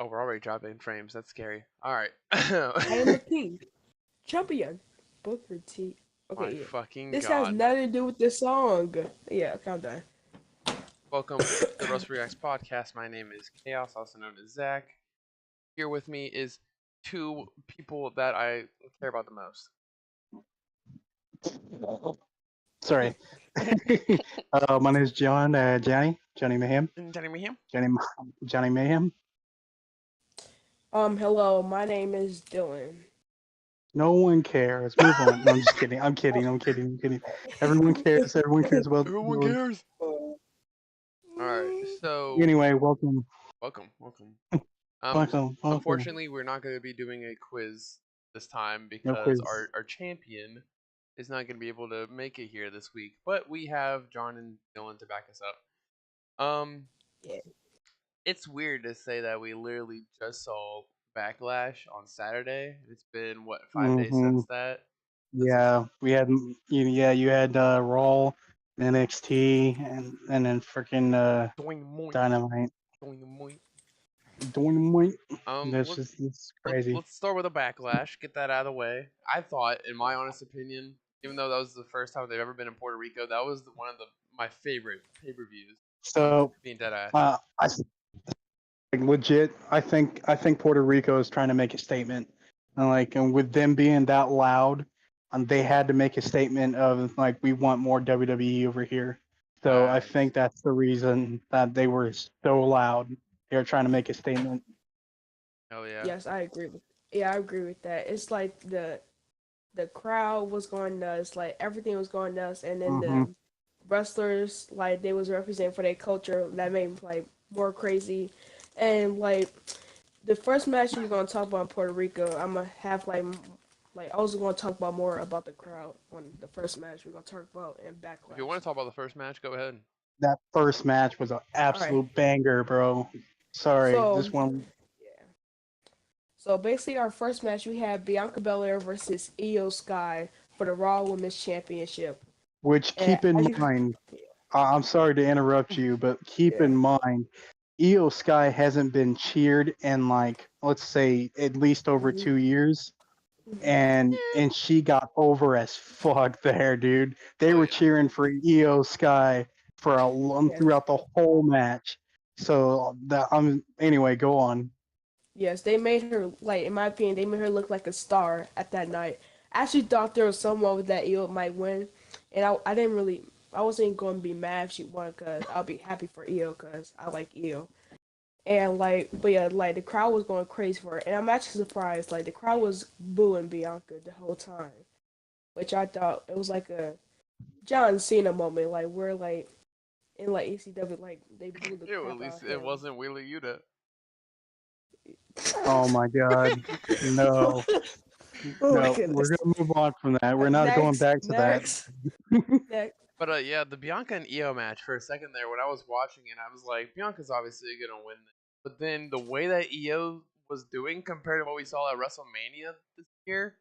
Oh, we're already dropping frames. That's scary. All right. I am the king, champion, Booker T. My Okay, yeah. fucking This has god. nothing to do with the song. Yeah, countdown. Welcome to the WrestleReacts podcast. My name is Chaos, also known as Zach. Here with me is two people that I care about the most. Sorry. My name is John. Johnny Mayhem. Johnny Mayhem. Johnny, Johnny Mayhem. Hello, my name is Dylan. No one cares. Move on. No, I'm just kidding. I'm kidding. I'm kidding. I'm kidding. Everyone cares. Everyone cares about. Everyone cares. All right. So Anyway, welcome. welcome. Welcome. Unfortunately, we're not going to be doing a quiz this time No because quiz. our champion is not going to be able to make it here this week. But we have John and Dylan to back us up. Yeah. It's weird to say that we literally just saw Backlash on Saturday. It's been what 5 days since that. Yeah, we had. Yeah, you had Raw, NXT, and then freaking Doing moink, Dynamite. doing moink. Dynamite. That's Let's just it's crazy. let's start with a Backlash. Get that out of the way. I thought, in my honest opinion, even though that was the first time they've ever been in Puerto Rico, that was one of my favorite pay-per-views. So, Being dead ass. I like legit. I think Puerto Rico is trying to make a statement, and with them being that loud, they had to make a statement of like we want more WWE over here. So I Facts. think that's the reason that they were so loud. They were trying to make a statement. Hell yeah. Yes, I agree with. Yeah, I agree with that. It's like the crowd was going nuts, like everything was going nuts, and then hmm the wrestlers like they was representing for their culture that made like more crazy, and like the first match we are gonna talk about in Puerto Rico, I'm gonna have like I was gonna talk about more about the crowd on the first match we're gonna talk about in If you Backlash. want to talk about the first match, go ahead. That first match was an All right, absolute banger, bro. Sorry, so this one, yeah, so basically our first match we had Bianca Belair versus Io Sky for the Raw Women's Championship, which and keep in as you, mind, I'm sorry to interrupt you, but keep yeah. in mind, Io Sky hasn't been cheered in like let's say at least over Mhm. 2 years, and she got over as fuck there, dude. They Oh were yeah. cheering for Io Sky for a long Yes. throughout the whole match. So that anyway, go on. Yes, they made her like, in my opinion, they made her look like a star at that night. I actually thought there was someone that Io might win, and I didn't really, I wasn't going to be mad if she won because I'll be happy for Io because I like Io. And like, but yeah, like the crowd was going crazy for her, and I'm actually surprised. Like the crowd was booing Bianca the whole time, which I thought it was like a John Cena moment, like where like in like ECW, like they booed the Ew, at crap out least of it him. wasn't Wheeler Yuta. Oh my god, no, Oh my no, we're goodness. gonna move on from that. We're not going Next, back to that. next, next. But yeah, the Bianca and Io match for a second there, when I was watching it, I was like, Bianca's obviously gonna win this. But then the way that Io was doing compared to what we saw at WrestleMania this year,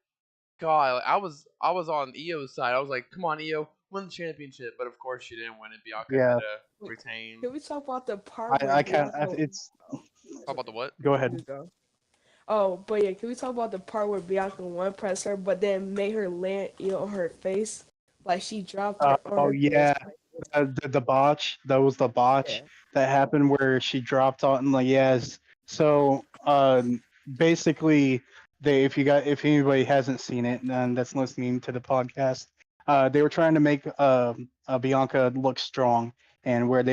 God, like, I was on Io's side. I was like, come on, Io, win the championship. But of course, she didn't win it. Bianca had Yeah, to retain. Can we talk about the part where I can't. Bianca? It's Oh, Talk about the what? go you ahead. could go. Oh, but yeah, can we talk about the part where Bianca one pressed her, but then made her land on her face, like she dropped her on Oh her face. yeah, the botch. That was the botch Yeah. that happened where she dropped on. Like yes. So basically, if anybody hasn't seen it and that's listening to the podcast, they were trying to make Bianca look strong, and where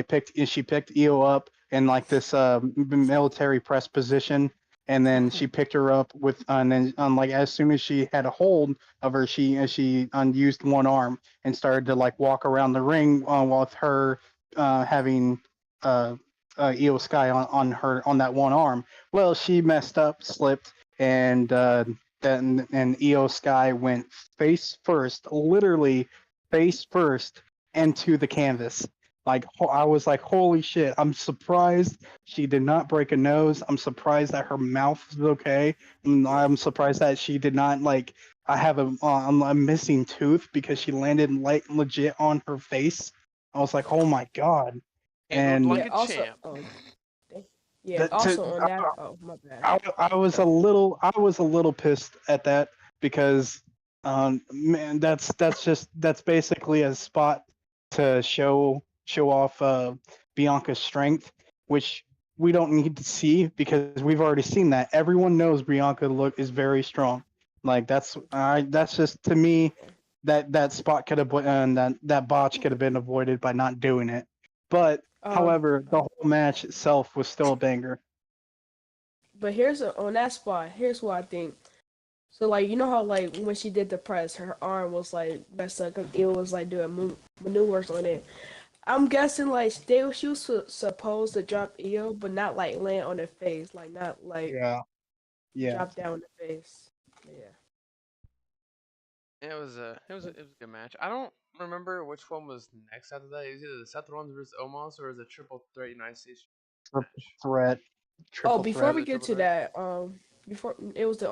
she picked Io up in like this military press position. And then she picked her up and then like as soon as she had a hold of her, she unused one arm and started to like walk around the ring with her having uh, Io Sky on that one arm. Well, she messed up, slipped, and then and Io Sky went face first, literally face first into the canvas. Like I was like, holy shit! I'm surprised she did not break a nose. I'm surprised that her mouth is okay. And Yeah. I'm surprised that she did not like I have a missing tooth because she landed like legit on her face. I was like, oh my god. Handled And like Yeah. a Also, champ. they, Yeah. That to, Also on that. Oh my bad. I was a little pissed at that because man, that's basically a spot to show off Bianca's strength, which we don't need to see because we've already seen that. Everyone knows Bianca look is very strong. Like that's just to me that spot could have that botch could have been avoided by not doing it. But Um. however, the whole match itself was still a banger. But on that spot. Here's what I think. So like you know how like when she did the press, her arm was like messed up 'cause it was like doing maneuvers on it. I'm guessing like she was supposed to drop Io, but not like land on her face, like not like Yeah, yeah. drop down on the face. Yeah. It was a good match. I don't remember which one was next after that. It was either the Seth Rollins versus Omos or was it triple threat United States Triple match? threat, Oh, triple before threat. Was we it get triple to threat? that, before it was the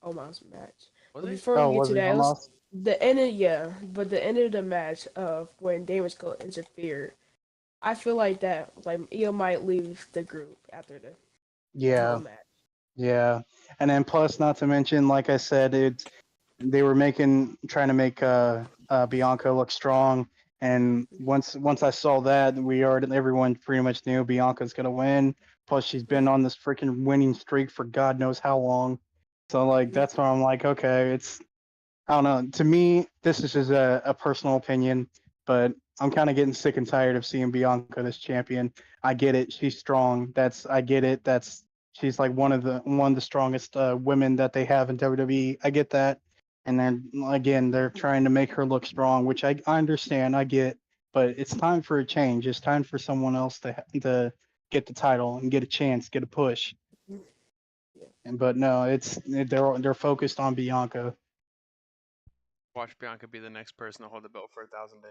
Omos match. Was But it? before we Oh, get was to it that, it was almost? the end of yeah, but the end of the match of when Damage Control interfered. I feel like that like Io might leave the group after that whole Yeah, match. yeah. And then plus, not to mention, like I said, they were trying to make Bianca look strong. And once I saw that, everyone pretty much knew Bianca's gonna win. Plus, she's been on this freaking winning streak for God knows how long. So like that's why I'm like, okay, it's I don't know. To me, this is just a personal opinion, but I'm kind of getting sick and tired of seeing Bianca as champion. I get it; she's strong. I get it. She's like one of the strongest women that they have in WWE. I get that, and then again, they're trying to make her look strong, which I understand. I get, but it's time for a change. It's time for someone else to get the title and get a chance, get a push. Yeah. And but no, they're focused on Bianca. Watch Bianca be the next person to hold the belt for 1,000 days.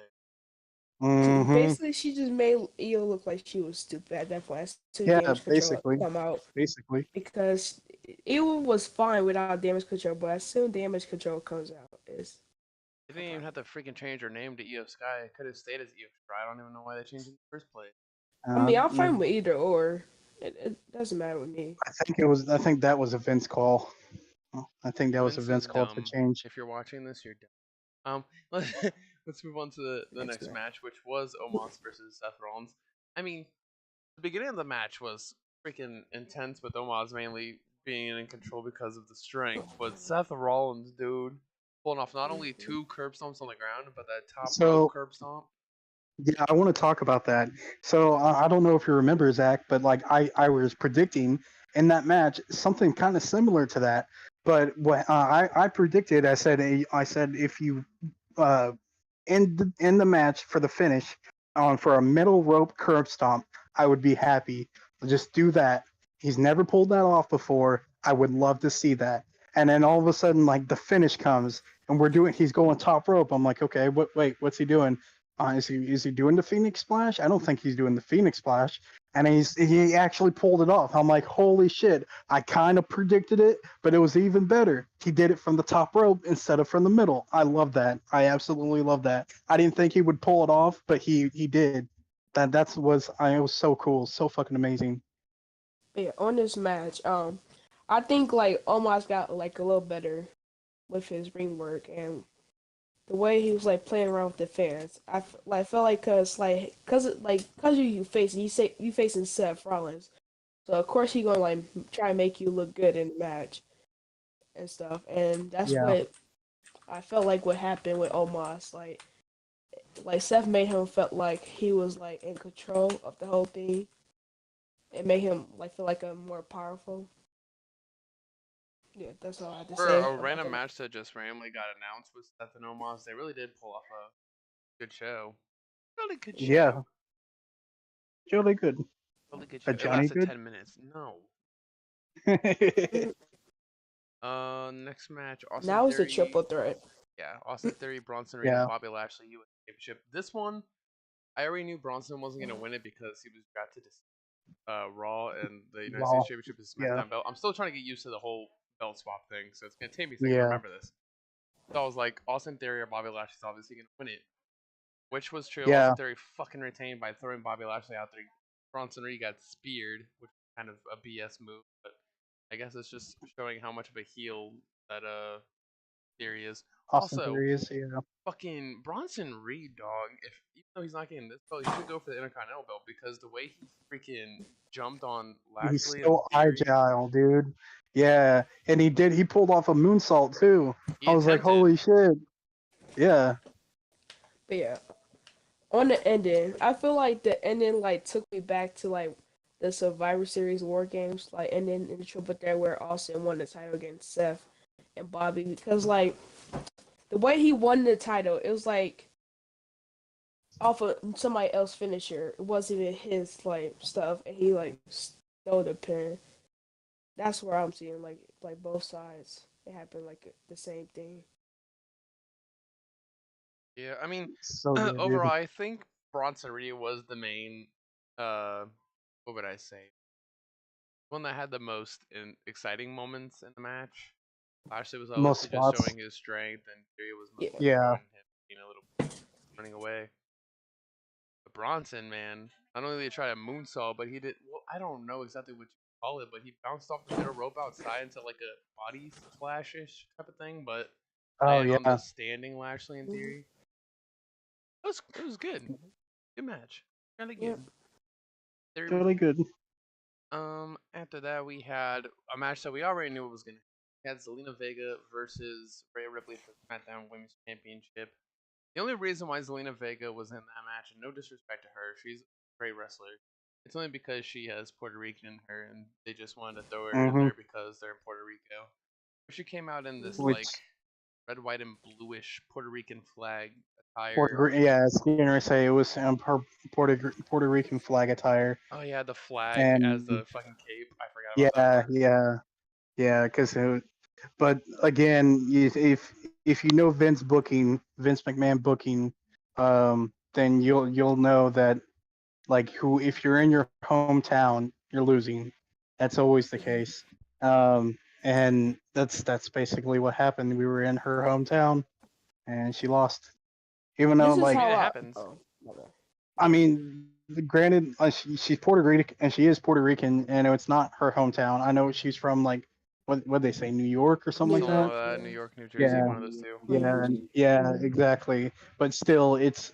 Hmm. Basically, she just made Io look like she was stupid at that point. As soon Yeah, Damage Control basically, come out basically. because Io was fine without Damage Control, but as soon Damage Control comes out, it's They a didn't even problem. have to freaking change her name to Io Sky. It could have stayed as Io Sky. I don't even know why they changed it in the first place. I mean, I'm fine Mm, with either or. It doesn't matter with me. I think that was a Vince call. I think that was a Vince is Vince call to dumb. change. If you're watching this, you're dumb. Let's let's move on to the Next next match. match, which was Omos versus Seth Rollins. I mean, the beginning of the match was freaking intense, with Omos mainly being in control because of the strength. But Seth Rollins, dude, pulling off not only two curb stomps on the ground, but that top rope So curb stomp. yeah, I want to talk about that. So I don't know if you remember Zach, but like I was predicting in that match something kind of similar to that. But what I predicted, I said if you uh, end the match for the finish on for a middle rope curb stomp, I would be happy. Just do that. He's never pulled that off before. I would love to see that. And then all of a sudden, like the finish comes, and he's going top rope. I'm like, okay, wait, what's he doing? Is he doing the Phoenix Splash? I don't think he's doing the Phoenix Splash. And he actually pulled it off. I'm like, holy shit! I kind of predicted it, but it was even better. He did it from the top rope instead of from the middle. I love that. I absolutely love that. I didn't think he would pull it off, but he did. It was so cool, so fucking amazing. Yeah, on this match, I think like Omos got like a little better with his ring work and the way he was like playing around with the fans. Like felt like cause you facing Seth Rollins, so of course he gonna like try and make you look good in the match and stuff. And that's Yeah, what I felt like what happened with Omos. Like Seth made him felt like he was like in control of the whole thing. It made him like feel like a more powerful. Yeah, that's all I have to For say a about random the match that just randomly got announced with Seth and Omos, they really did pull off a good show. Really good yeah, show. Jolie good. Really good A show. It Johnny lasted good. 10 minutes. No. match. Next match, Austin Now it's a triple Theory. threat. Yeah, Austin Theory, Bronson Reed, and Yeah, Bobby Lashley U.S. Championship. This one, I already knew Bronson wasn't gonna win it because he was drafted to Raw, and the United States well, Championship is yeah, SmackDown belt. I'm still trying to get used to the whole belt swap thing, so it's gonna take me a second to yeah, remember this. So I was like, Austin Theory or Bobby Lashley's obviously gonna win it, which was true. yeah. Austin Theory fucking retained by throwing Bobby Lashley out there. Bronson Reed got speared, which is kind of a BS move, but I guess it's just showing how much of a heel that Theory is. Austin Also, Theory is, yeah. fucking Bronson Reed, dog. If even though he's not getting this belt, he should go for the Intercontinental belt because the way he freaking jumped on He's Lashley and so Theory, agile, dude. Yeah, and he pulled off a moonsault too. he I was like, attempted. holy shit. Yeah. But yeah, on the ending, I feel like the ending like took me back to like the Survivor Series War Games, like ending in the triple threat where Austin won the title against Seth and Bobby because like the way he won the title, it was like off of somebody else's finisher. It wasn't even his like stuff, and he like stole the pin. That's where I'm seeing like both sides. It happened like the same thing. Yeah, I mean, So good, overall, dude. I think Bronson Reed was the main. Uh, what would I say? One that had the most exciting moments in the match. Lashley was Most obviously just spots. showing his strength, and Theory was Yeah. mostly Yeah. showing him being a little running away. But Bronson, man, not only did he try a moonsault, but he did. Well, I don't know exactly what you call it, but he bounced off the middle rope outside into like a body splashish type of thing, but Oh landed on the yeah. standing Lashley in Mhm. Theory. It was good. Good match. Really Yep. good. Very Really good. good. After that we had a match that we already knew it was gonna. We had Zelina Vega versus Rhea Ripley for the SmackDown Women's Championship. The only reason why Zelina Vega was in that match, and no disrespect to her, she's a great wrestler. It's only because she has Puerto Rican in her, and they just wanted to throw her in Mm-hmm. there because they're in Puerto Rico. She came out in this Mhm. Which like red, white, and bluish Puerto Rican flag attire. Yeah, I was gonna say it was her Puerto Rican flag attire, Oh yeah, the flag as and the fucking cape. I forgot about that yeah, part. yeah, yeah. But again, if you know Vince McMahon booking, then you'll know that like who if you're in your hometown, you're losing. That's always the Mhm. case. And that's basically what happened. We were in her hometown, and she lost. Even though This is I like mean, how it I. happens. Oh, my bad. I mean, granted, she's Puerto Rican and she is Puerto Rican, and it's not her hometown. I know she's from like what they say, New York or something New like Some that. York, New yeah. York, New Jersey, Yeah, one of those two. yeah, Mhm. yeah, exactly. But still, it's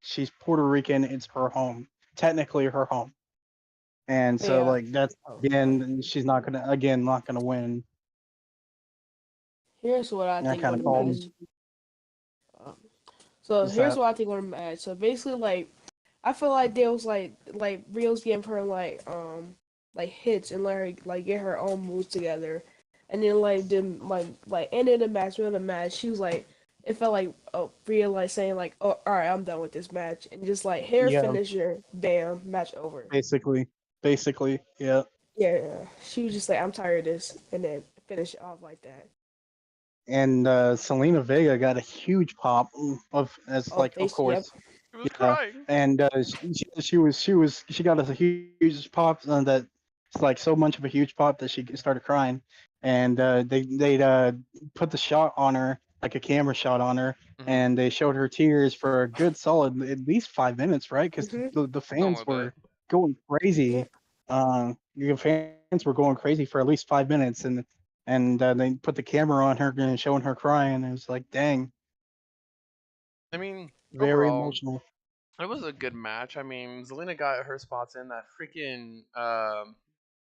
she's Puerto Rican. It's her home, technically her home, and But so yeah. like that's Oh, sorry. again, she's not gonna win. Here's what I And that think kind on of the called. match. Um, so What's here's that? what I think on the match. So basically, like I feel like there was like Rio's giving her like hits and let her like get her own moves together, and then then like ended the match, middle of the match. She was like, it felt like Rhea like saying like, oh, all right, I'm done with this match, and just like hair Yeah, finisher, bam, match over. basically, yeah. Yeah, yeah. She was just like, I'm tired of this, and then finish it off like that. And Selena Vega got a huge pop of as Oh, like of face, yep. course. She was Yeah, crying. and she got us a huge pop that it's like so much of a huge pop that she started crying, and they put the shot on her like a camera shot on her, Mm-hmm. and they showed her tears for a good solid at least 5 minutes, right? Because Mhm. the Something fans like that. were going crazy. Yep. The fans were going crazy for at least 5 minutes, and they put the camera on her and showing her crying. It was like, dang, I mean, very overall, emotional. it was a good match. I mean, Zelina got her spots in. That freaking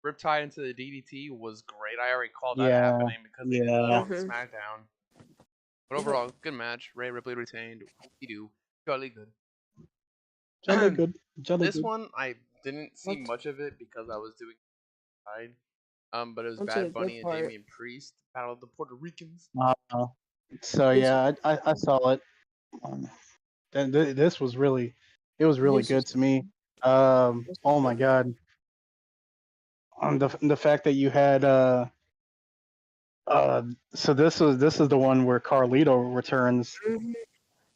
Riptide into the DDT was great. I already called that Yeah, happening because they did that yeah. on Mhm. SmackDown. But Yep. overall, good match. Ray Ripley retained. We do. Jolly Jolly good. good, jolly This good. one I didn't see Onto, much of it because I was doing side. But it was onto the Bad good Bunny and part. Damian Priest, Battle of the Puerto Ricans. Uh, so This yeah, I saw it. Um, this was really, it was really this good was to me. this was Oh my good. god, the fact that you had uh, so this is the one where Carlito returns. Mhm.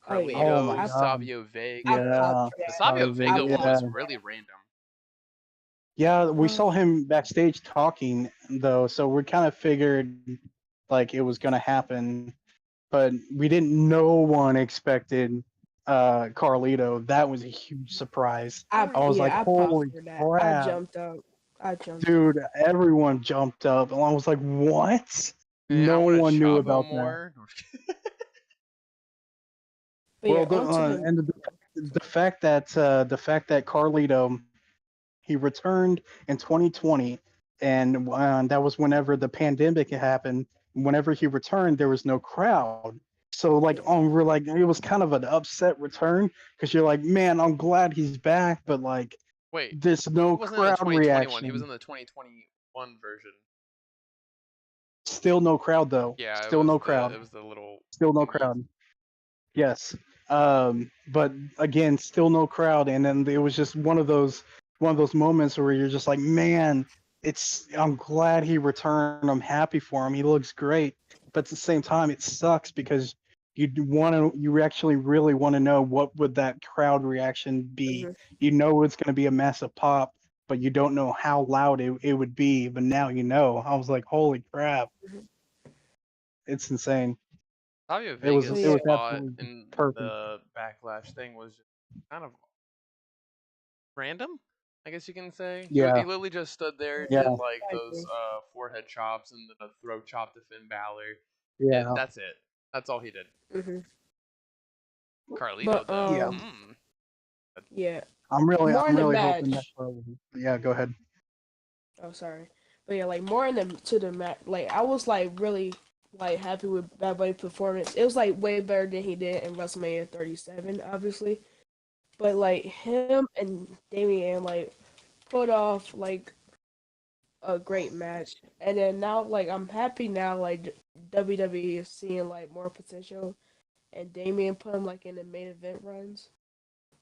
Oh yeah, Oh my Carlito, god, Savio I Vega. popped yeah, for The that. Savio I Vega one popped. yeah, was really random. yeah. We Uh, saw him backstage talking though, so we kind of figured like it was gonna happen, but we didn't. No one expected Carlito, that was a huge surprise. I I was like, I popped holy for that. I crap, jumped up. I jumped up. dude! Everyone jumped up, and I was like, what? Man, No I'm gonna one knew chop him about that. more. But yeah, Well, on to the and the fact that Carlito he returned in 2020, and that was whenever the pandemic happened. Whenever he returned, there was no crowd. So like, yeah. we're like, it was kind of an upset return because you're like, man, I'm glad he's back, but like, Wait, there's he no wasn't in the crowd 2021. He was reaction. in the 2021 version. Still no crowd though. Yeah, Still no crowd. it was the little Still no thingies. crowd. Yes. But again, still no crowd, and then it was just one of those moments where you're just like, man, I'm glad he returned. I'm happy for him. He looks great. But at the same time, it sucks because you actually really want to know what would that crowd reaction be. Hmm. You know it's going to be a massive pop, but you don't know how loud it would be. But now you know. I was like, holy crap, it's insane. Tavia It was But Vega's it yeah, was spot absolutely in perfect. the backlash thing was just kind of random, I guess you can say. He Yeah, literally just stood there, yeah, did like I those agree. forehead chops and then a throat chop to Finn Balor, and yeah. that's it. That's all he did. Hmm. Carlito But though, Yeah, yeah, more I'm in the really hoping match. that. Yeah, go ahead. Oh, sorry. But yeah, like more in the to the match. Like I was like really like happy with Bad Bunny's performance. It was like way better than he did in WrestleMania 37, obviously. But like him and Damian like put off like a great match. And then now like I'm happy now like WWE is seeing like more potential and Damian put him like in the main event runs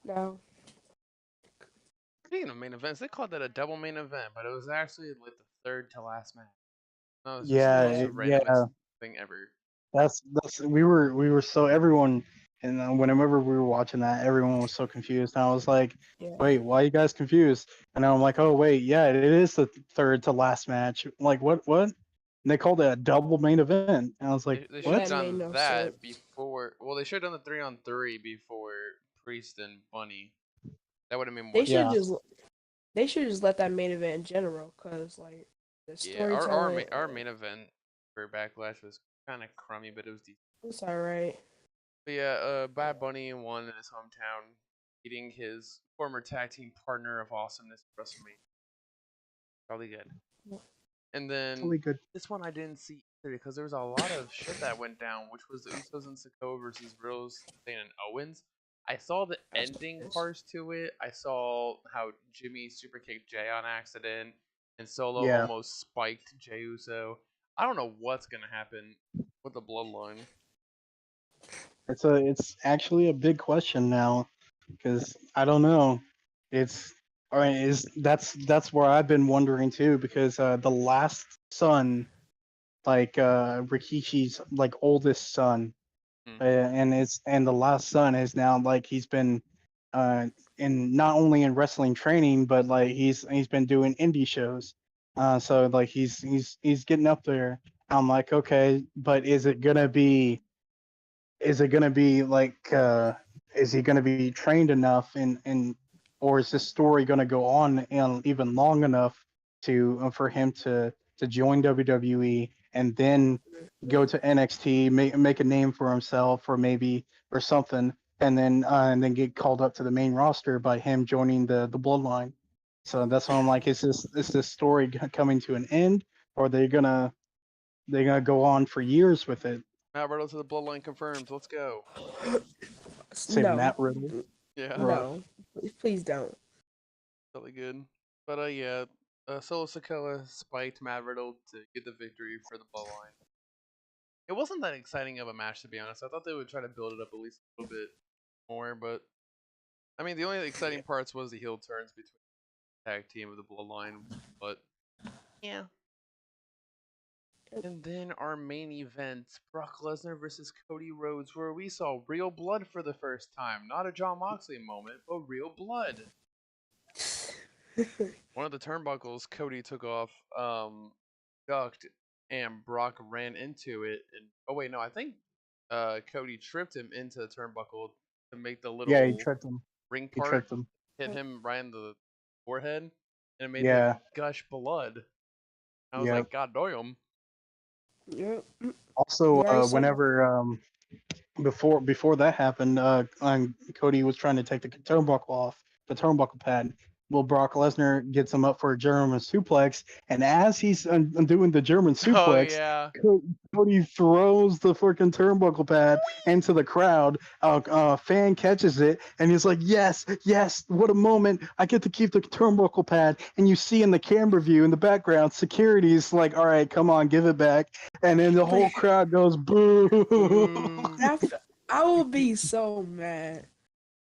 now. Speaking of main events, they called that a double main event, but it was actually like the third to last match. No, it's just the Yeah, most randomest yeah. thing ever. That's we were so everyone, and whenever we were watching that, everyone was so confused. And I was like, Yeah. wait, why are you guys confused? And I'm like, oh wait, yeah, it is the third to last match. Like what? And they called it a double main event. And I was like, They should what? have That made done no that sense. before. Well, they should have done the 3-on-3 before Priest and Bunny. That would have made more They should Yeah, sense. just they should just let that main event in general, cause like the Yeah, storytelling, our main event for Backlash was kind of crummy, but it was decent. it's alright. But yeah, Bad Bunny won in his hometown, beating his former tag team partner of awesomeness at WrestleMania. Probably good. And then really good. this one I didn't see either because there was a lot of shit that went down, which was the Usos and Sikoa versus Riddles, Zayn, and Owens. I saw the I was ending pissed. parts to it. I saw how Jimmy super kicked Jay on accident, and Solo Yeah, almost spiked Jey Uso. I don't know what's gonna happen with the Bloodline. it's actually a big question now because I don't know. It's I mean, is that's where I've been wondering too because the last son like Rikishi's like oldest son, Hmm. and the last son is now like he's been uh in not only in wrestling training but like he's been doing indie shows. So like he's getting up there. I'm like, okay, but is it gonna be like is he gonna be trained enough and or is this story gonna go on and even long enough to for him to join WWE and then go to NXT, make a name for himself or maybe or something, and then get called up to the main roster by him joining the Bloodline. So that's why I'm like, is this story coming to an end, or they gonna go on for years with it? Matt Riddle to the Bloodline confirmed. Let's go. Say No, Matt Riddle. Yeah, Right. no, please don't. really good. But yeah, Solo Sikoa spiked Matt Riddle to get the victory for the Bloodline. It wasn't that exciting of a match to be honest. I thought they would try to build it up at least a little bit more, but I mean the only exciting parts was the heel turns between the tag team of the Bloodline. But yeah. And then our main event, Brock Lesnar versus Cody Rhodes, where we saw real blood for the first time. Not a John Moxley moment, but real blood. One of the turnbuckles Cody took off, ducked, and Brock ran into it. And oh wait, no, I think Cody tripped him into the turnbuckle. to make the Yeah, he little tricked him. ring He part tricked him. hit him right in the forehead, and it made Yeah. him gush blood. I was Yep. like, God damn. Yep. Also, You already said whenever before that happened, Cody was trying to take the turnbuckle off, the turnbuckle pad. Well, Brock Lesnar gets him up for a German suplex, and as he's undoing the German Oh suplex, yeah. Cody throws the freaking turnbuckle pad into the crowd. A fan catches it, and he's like, "Yes, yes! What a moment! I get to keep the turnbuckle pad." And you see in the camera view in the background, security's like, "All right, come on, give it back." And then the whole crowd goes, "Boo!" Boo. I will be so mad.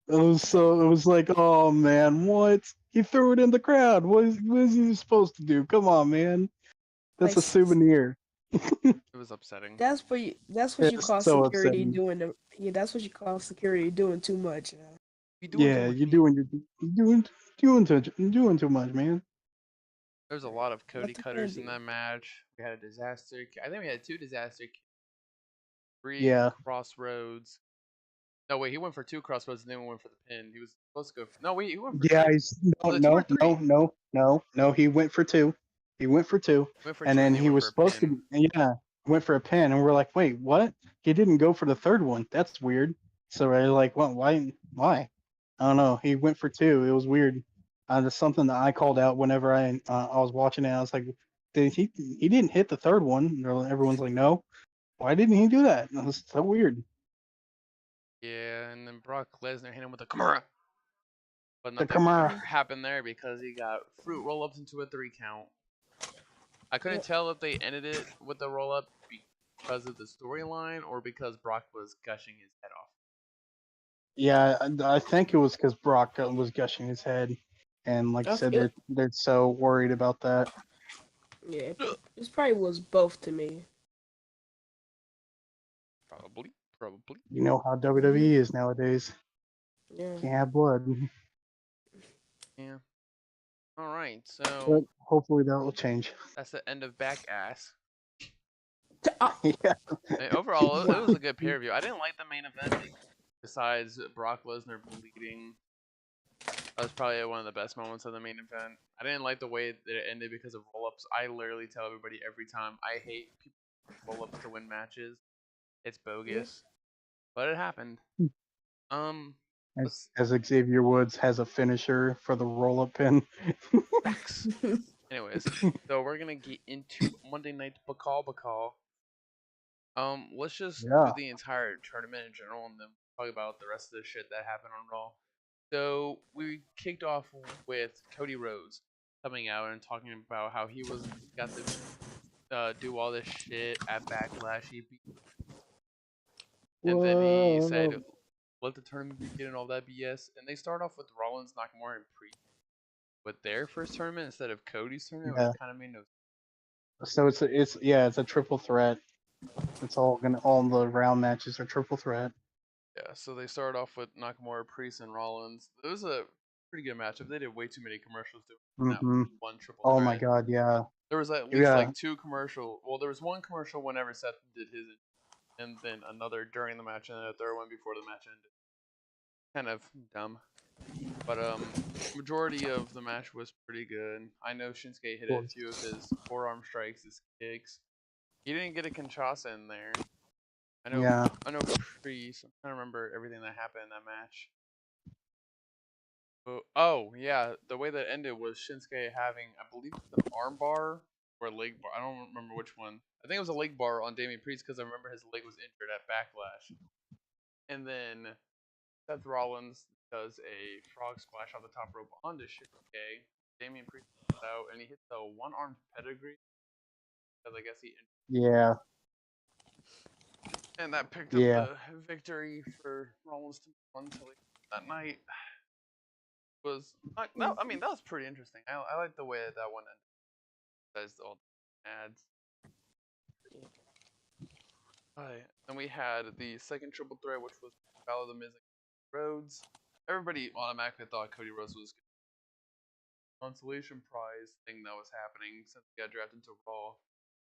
It was like, oh man, what? He threw it in the crowd. What is he supposed to do? Come on, man. Like That's a souvenir. It was upsetting. that's what you that's what you It's call so security upsetting. doing the yeah, that's what you call security doing too much. You doing too Yeah, much, man. doing too much, man. There's a lot of What Cody they gonna cutters in do? that match. We had a disaster. I think we had two disaster. 3 Yeah. crossroads. No, wait, he went for 2 crossroads and then went for the pin. He was supposed to go. No, wait, he went for Yeah, 3. he's Was it 2 or 3? no. He went for two. He went for two, Went for and 2 and then then he he went was for a supposed pin. to. Yeah, went for a pin, and we're like, wait, what? He didn't go for the third one. That's weird. So we're like, well, why? Why? I don't know. He went for two. It was weird. That's something that I called out whenever I was watching it. I was like, did he didn't hit the third one? Everyone's like, no. Why didn't he do that? It was so weird. Yeah, and then Brock Lesnar hit him with a Kimura. But The nothing camera. happened there because he got fruit roll ups into a 3 count. I couldn't Yeah. tell if they ended it with the roll up because of the storyline or because Brock was gushing his head off. Yeah, I think it was because Brock was gushing his head, and like I said, It, they're so worried about that. yeah, it probably was both to me. Probably, probably. You know how Hmm. WWE is nowadays. Yeah. Can't have blood, Yeah. All right, but so hopefully that will change. that's the end of Back Ass. Yeah, Overall, it Wow. was a good pay per view. I didn't like the main event besides Brock Lesnar bleeding. That was probably one of the best moments of the main event. I didn't like the way that it ended because of roll ups. I literally tell everybody every time I hate people roll ups to win matches. It's Yeah. bogus, but it happened. Um, let's as Xavier Woods has a finisher for the roll up pin. facts. Anyways, so we're gonna get into Monday Night Bacall. Let's just do Yeah, the entire tournament in general, and then talk about the rest of the shit that happened on Raw. So we kicked off with Cody Rhodes coming out and talking about how he was got to do all this shit at Backlash. And then he said, whoa, "Let the tournament begin" and all that BS. And they start off with Rollins, Nakamura, and Priest with their first tournament instead of Cody's tournament, which yeah. kind of made no. So it's a triple threat. It's all the round matches are triple threat. Yeah, so they started off with Nakamura, Priest, and Rollins. It was a pretty good matchup. They did way too many commercials doing that Hmm. one triple Oh my threat. God, yeah, There was at least yeah, like 2 commercial. Well, there was one commercial whenever Seth did his, and then another during the match, and then a third one before the match ended. Kind of dumb, but majority of the match was pretty good. I know Shinsuke hit of a course. few of his forearm strikes, his kicks. He didn't get a Kinshasa in there. I know, Yeah, I know Priest. I'm trying to remember everything that happened in that match. Oh yeah, the way that ended was Shinsuke having, I believe, an arm bar or a leg bar. I don't remember which one. I think it was a leg bar on Damian Priest because I remember his leg was injured at Backlash. And then Seth Rollins does a frog splash off the top rope onto Shinsuke. Damian Priest comes out and he hits a one-armed pedigree because I guess he injured. yeah, And that picked up yeah. the victory for Rollins to until that night was not, no, I mean that was pretty interesting. I like the way that one ended. Besides all the ads. Alright, then we had the second triple threat, which was Balor, The Miz, and Rhodes. Everybody automatically thought Cody Rhodes was good. Consolation prize thing that was happening since he got drafted to Raw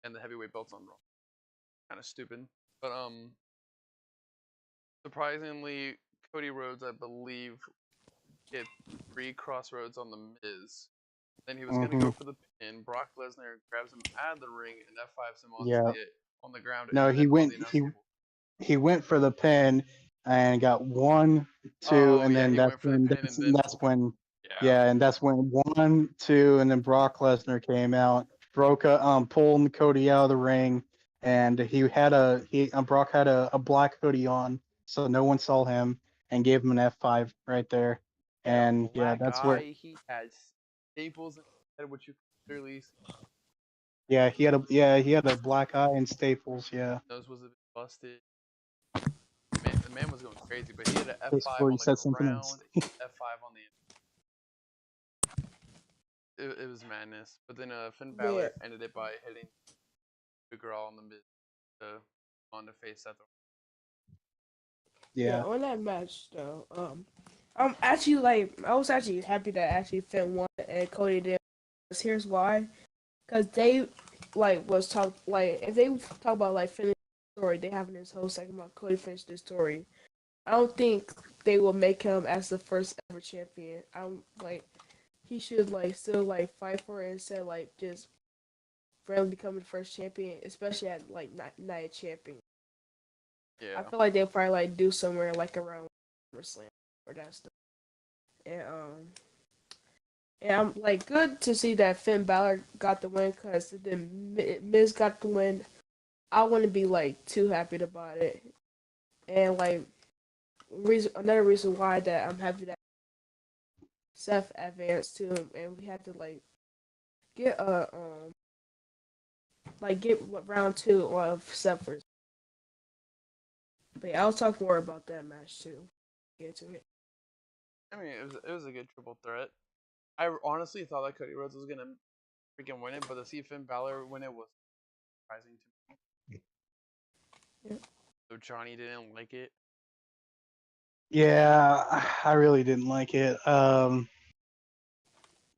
and the heavyweight belts on Raw. Kind of stupid, but surprisingly, Cody Rhodes, I believe, hit 3 crossroads on the Miz. Then he was gonna Hmm. go for the pin. Brock Lesnar grabs him out of the ring and F5s him Yeah. on the ground No, and then on the announce table. he went for the pin and got 1, 2, Oh and yeah, then he went for the pin and then that's when yeah, yeah, and that's when 1, 2, and then Brock Lesnar came out, pulled Cody out of the ring, and Brock had a black hoodie on, so no one saw him, and gave him an F5 right there, yeah, and yeah, black that's where eye. He had staples in his head, which you could clearly see. he had a black eye and staples, yeah. Nose was a bit busted. Man, the man was going crazy, but he had an Just F5 before you on the said something else. ground, F5 on the. It was madness. But then Finn Yeah, Balor ended it by hitting the girl on the mid on the face Seth. yeah. Yeah. On that match though, I'm actually like I was actually happy that actually Finn won and Cody did. Here's why, because they was talk like if they talk about like finishing the story, they having this whole segment about Cody finished the story. I don't think they will make him as the first ever champion. I'm like he should like still like fight for it instead of like just randomly becoming the first champion, especially at like night champion. I Yeah. feel like they'll probably like do somewhere like around SummerSlam or that stuff. And and I'm like good to see that Finn Balor got the win because then Miz got the win. I wouldn't be like too happy about it. And like another reason why that I'm happy that Seth advanced to him, and we had to like get get round 2 of Seth versus. But yeah, I'll talk more about that match too. Get to it. I mean, it was a good triple threat. I honestly thought that Cody Rhodes was gonna freaking win it, but to see Finn Balor win it was surprising to me. Yeah. So Johnny didn't like it. Yeah, I really didn't like it.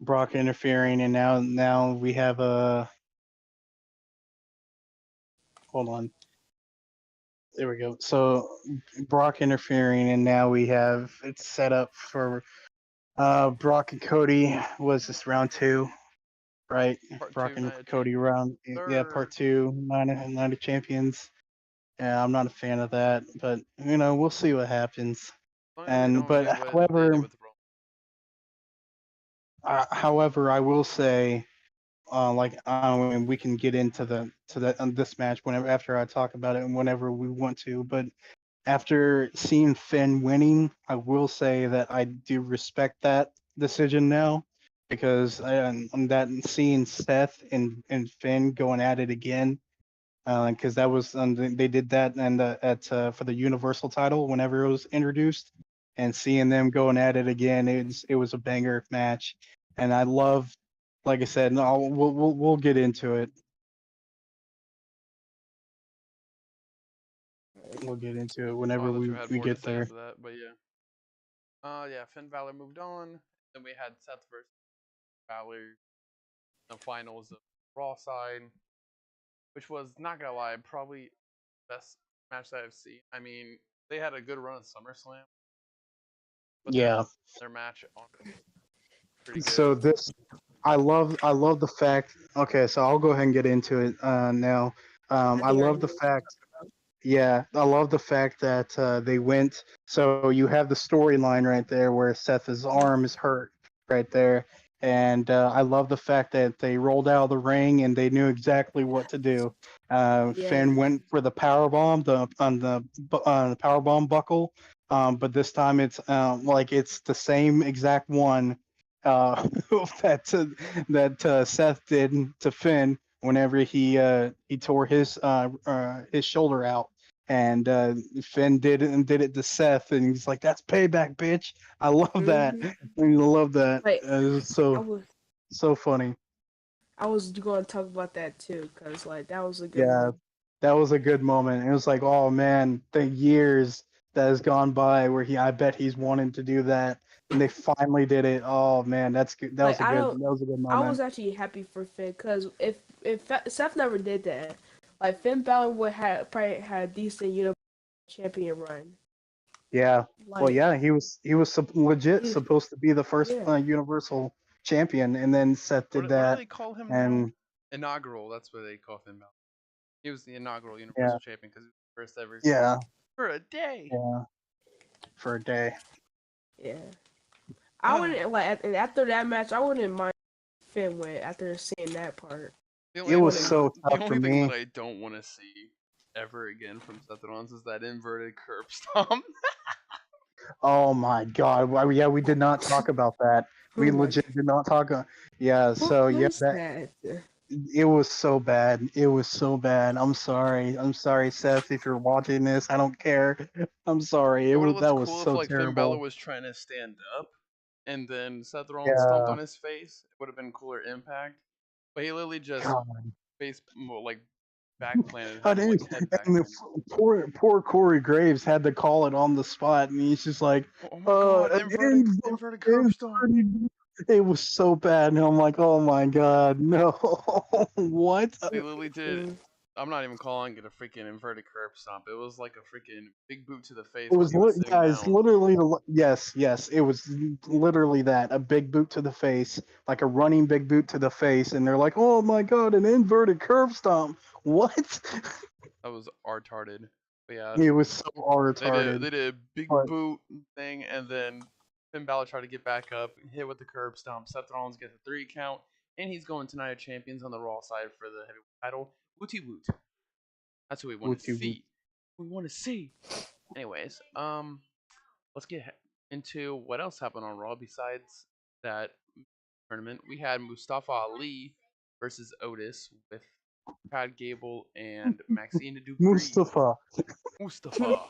Brock interfering, and now we have a hold on. There we go. So Brock interfering, and now we have it's set up for Brock and Cody. Was this round 2, right? Part Brock two, and Night of Cody Champions. round, yeah, part Third. 2, Night of Champions. Yeah, I'm not a fan of that, but we'll see what happens. As long as they And don't but do what they did with Roman. however, I will say, like we can get into this match whenever after I talk about it and whenever we want to. But after seeing Finn winning, I will say that I do respect that decision now because that seeing Seth and Finn going at it again, because that was they did that and at for the Universal title whenever it was introduced, and seeing them going at it again, it was a banger match, and I love, like I said, no, we'll get into it. We'll get into it Oh, I whenever thought you had we more to get say there. after that, but yeah. Yeah, Finn Balor moved on. Then we had Seth versus Balor, the finals of Raw side, which was not gonna lie, probably the best match that I've seen. I mean, they had a good run at SummerSlam, but Yeah. their match on pretty good. So this, I love the fact. Okay, so I'll go ahead and get into it now. I I think I already love know the what you're fact. Yeah, I love the fact that they went. So you have the storyline right there where Seth's talking about. arm is hurt right there, and I love the fact that they rolled out of the ring and they knew exactly what to do. Yeah, Finn went for the power bomb, the power bomb buckle, but this time it's the same exact one uh, that Seth did to Finn whenever he tore his shoulder out, and Finn did it to Seth, and he's like, "That's payback, bitch." I love that. hmm I love that. like It's I so was so funny. I was going to talk about that too, cause like that was a good Yeah, move. that was a good moment. It was like, oh man, the years that has gone by where I bet he's wanting to do that, and they finally did it. Oh man, that's good. That was Like a I good. don't, That was a good I was moment. actually happy for Finn, cause if Seth never did that, like Finn Balor would have probably had a decent champion run. Yeah. Well, Like yeah, he was legit he, supposed to be the first yeah, Universal Champion, and then Seth did What do that, they call him now? and Inaugural. That's what they call Finn Balor. He was the inaugural yeah, Universal Champion because he was the first ever yeah, for a day. yeah, for a day. yeah. I wouldn't like and after that match. I wouldn't mind Finn win after seeing that part. It I was wouldn't so mind. The tough for only thing that me. I don't want to see ever again from Seth Rollins is that inverted curb stomp. Oh my God! Well, yeah, we did not talk about that. We Oh my legit god. did not talk. Yeah, What so yeah, was that that? it was so bad. It was so bad. I'm sorry. I'm sorry, Seth, if you're watching this. I don't care. I'm sorry. It would have That looked was cool if so like Finn Balor terrible. was trying to stand up, and then Seth Rollins stomped Yeah. on his face. It would have been cooler impact. But he literally just God. face like back planted I him, like didn't, head back and the planted. poor Corey Graves had to call it on the spot, and he's just like, Oh my god, an inverted curb stomp. it was so bad, and I'm like, oh my God, no, what? They literally did. Mm. I'm not even calling it a freaking inverted curb stomp. It was like a freaking big boot to the It face while was he was sitting guys, down. literally, yes, yes, it was literally that, a big boot to the face, like a running big boot to the face, and they're like, oh my God, an inverted curb stomp. What? That was retarded. But yeah, It was so retarded, they did a big but boot thing, and then Finn Balor tried to get back up, hit with the curb stomp. Seth Rollins gets a 3 count, and he's going to Night of Champions on the Raw side for the heavyweight title. Wooty woot. That's what we want to Uchi, see. We want to see. Anyways, let's get into what else happened on Raw besides that tournament. We had Mustafa Ali versus Otis with Chad Gable and Maxine Dupree. Mustafa. Mustafa.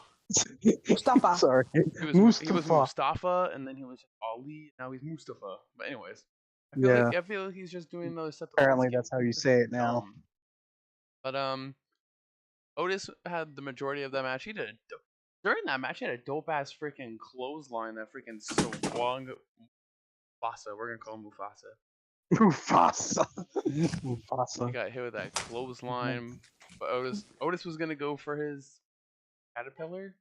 Mustafa. Sorry, He was Mustafa. Mustafa, and then he was just Ali. Now he's Mustafa. But anyways, Yeah, I feel like he's just doing another Seth Rollins apparently gimmick. that's how you It's say it now. dumb. But Otis had the majority of that match. During that match. He had a dope ass freaking clothesline that freaking swung Mufasa. We're gonna call him Mufasa. Mufasa. He Mufasa. got hit with that clothesline. But Otis was gonna go for his caterpillar.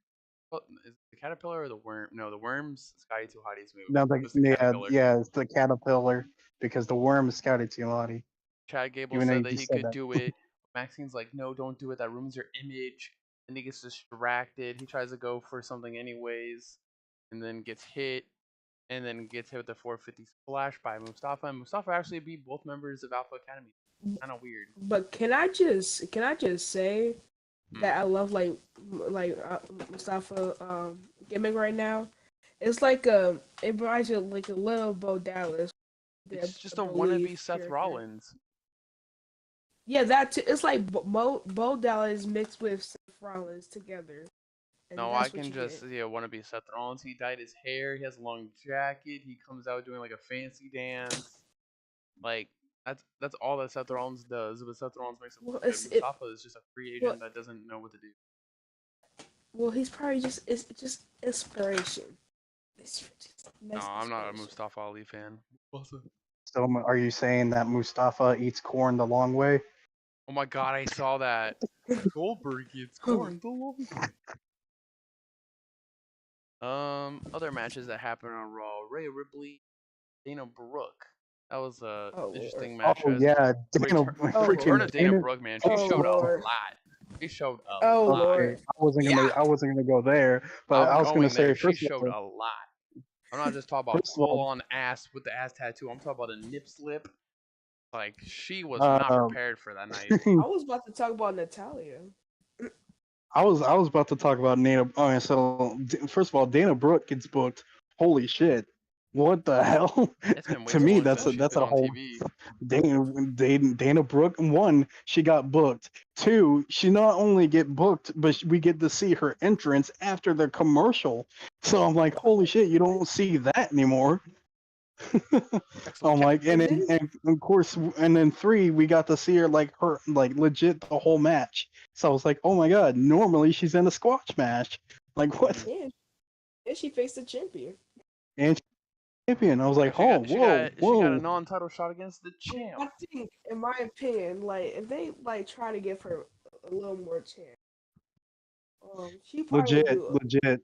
Well, is it the caterpillar or the worm? No, the worm's Scotty 2 Hottie's move. No, It was the yeah, caterpillar. yeah, it's the caterpillar because the worm is scouted too naughty. Chad Gable Even though said you that he just said could that. do it. Maxine's like, no, don't do it. That ruins your image. And he gets distracted. He tries to go for something anyways, and then gets hit, and then gets hit with the 450 splash by Mustafa. And Mustafa actually beat both members of Alpha Academy. Kind of weird. But can I just say Hmm. that I love Mustafa gimmick right now. It's like it reminds you of like a little Bo Dallas, It's I just a believe wannabe Seth character. Rollins. Yeah, that too. It's like Bo Dallas mixed with Seth Rollins together, and No, I that's what can you just get. see a wannabe Seth Rollins. He dyed his hair. He has a long jacket. He comes out doing like a fancy dance. Like that's all that Seth Rollins does. But Seth Rollins makes it Well, look good. Mustafa is just a free well, agent that doesn't know what to do. well, he's probably just it's just inspiration. No, That's I'm not a inspiration. Mustafa Ali fan. So are you saying that Mustafa eats corn the long way? Oh my god, I saw that. Goldberg gets corn the long way. Other matches that happened on Raw: Rhea Ripley, Dana Brooke. That was a Oh Lord. interesting match. Oh As yeah, Dana, Oh return freaking of Lord. Dana Dana. Brooke, man. She Oh showed a Lord. lot. She showed a Oh lot. Okay, Lord. Yeah. I wasn't gonna go there, but I'm I was gonna going say there. She showed a lot. I'm not just talking about first of full all, on ass with the ass tattoo. I'm talking about a nip slip. Like she was not um, prepared for that night. I was about to talk about Natalia. I was about to talk about Dana. Okay, so first of all, Dana Brooke gets booked. Holy shit! What the hell? It's been way To too me, long since she's that's been a on whole TV. Dana Brooke. One, she got booked. Two, she not only get booked, but we get to see her entrance after the commercial. So I'm like, holy shit! You don't see that anymore. Excellent I'm like, catch. And then and of course, and then three, we got to see her like legit the whole match. So I was like, oh my god, normally she's in a squash match. Like what? Mm. yeah, and she faced the champion. And she's champion. I was Yeah, like, oh, whoa, she got a whoa, non-title shot against the And champ. I think, in my opinion, like if they like try to give her a little more chance, she probably will legit, do. legit.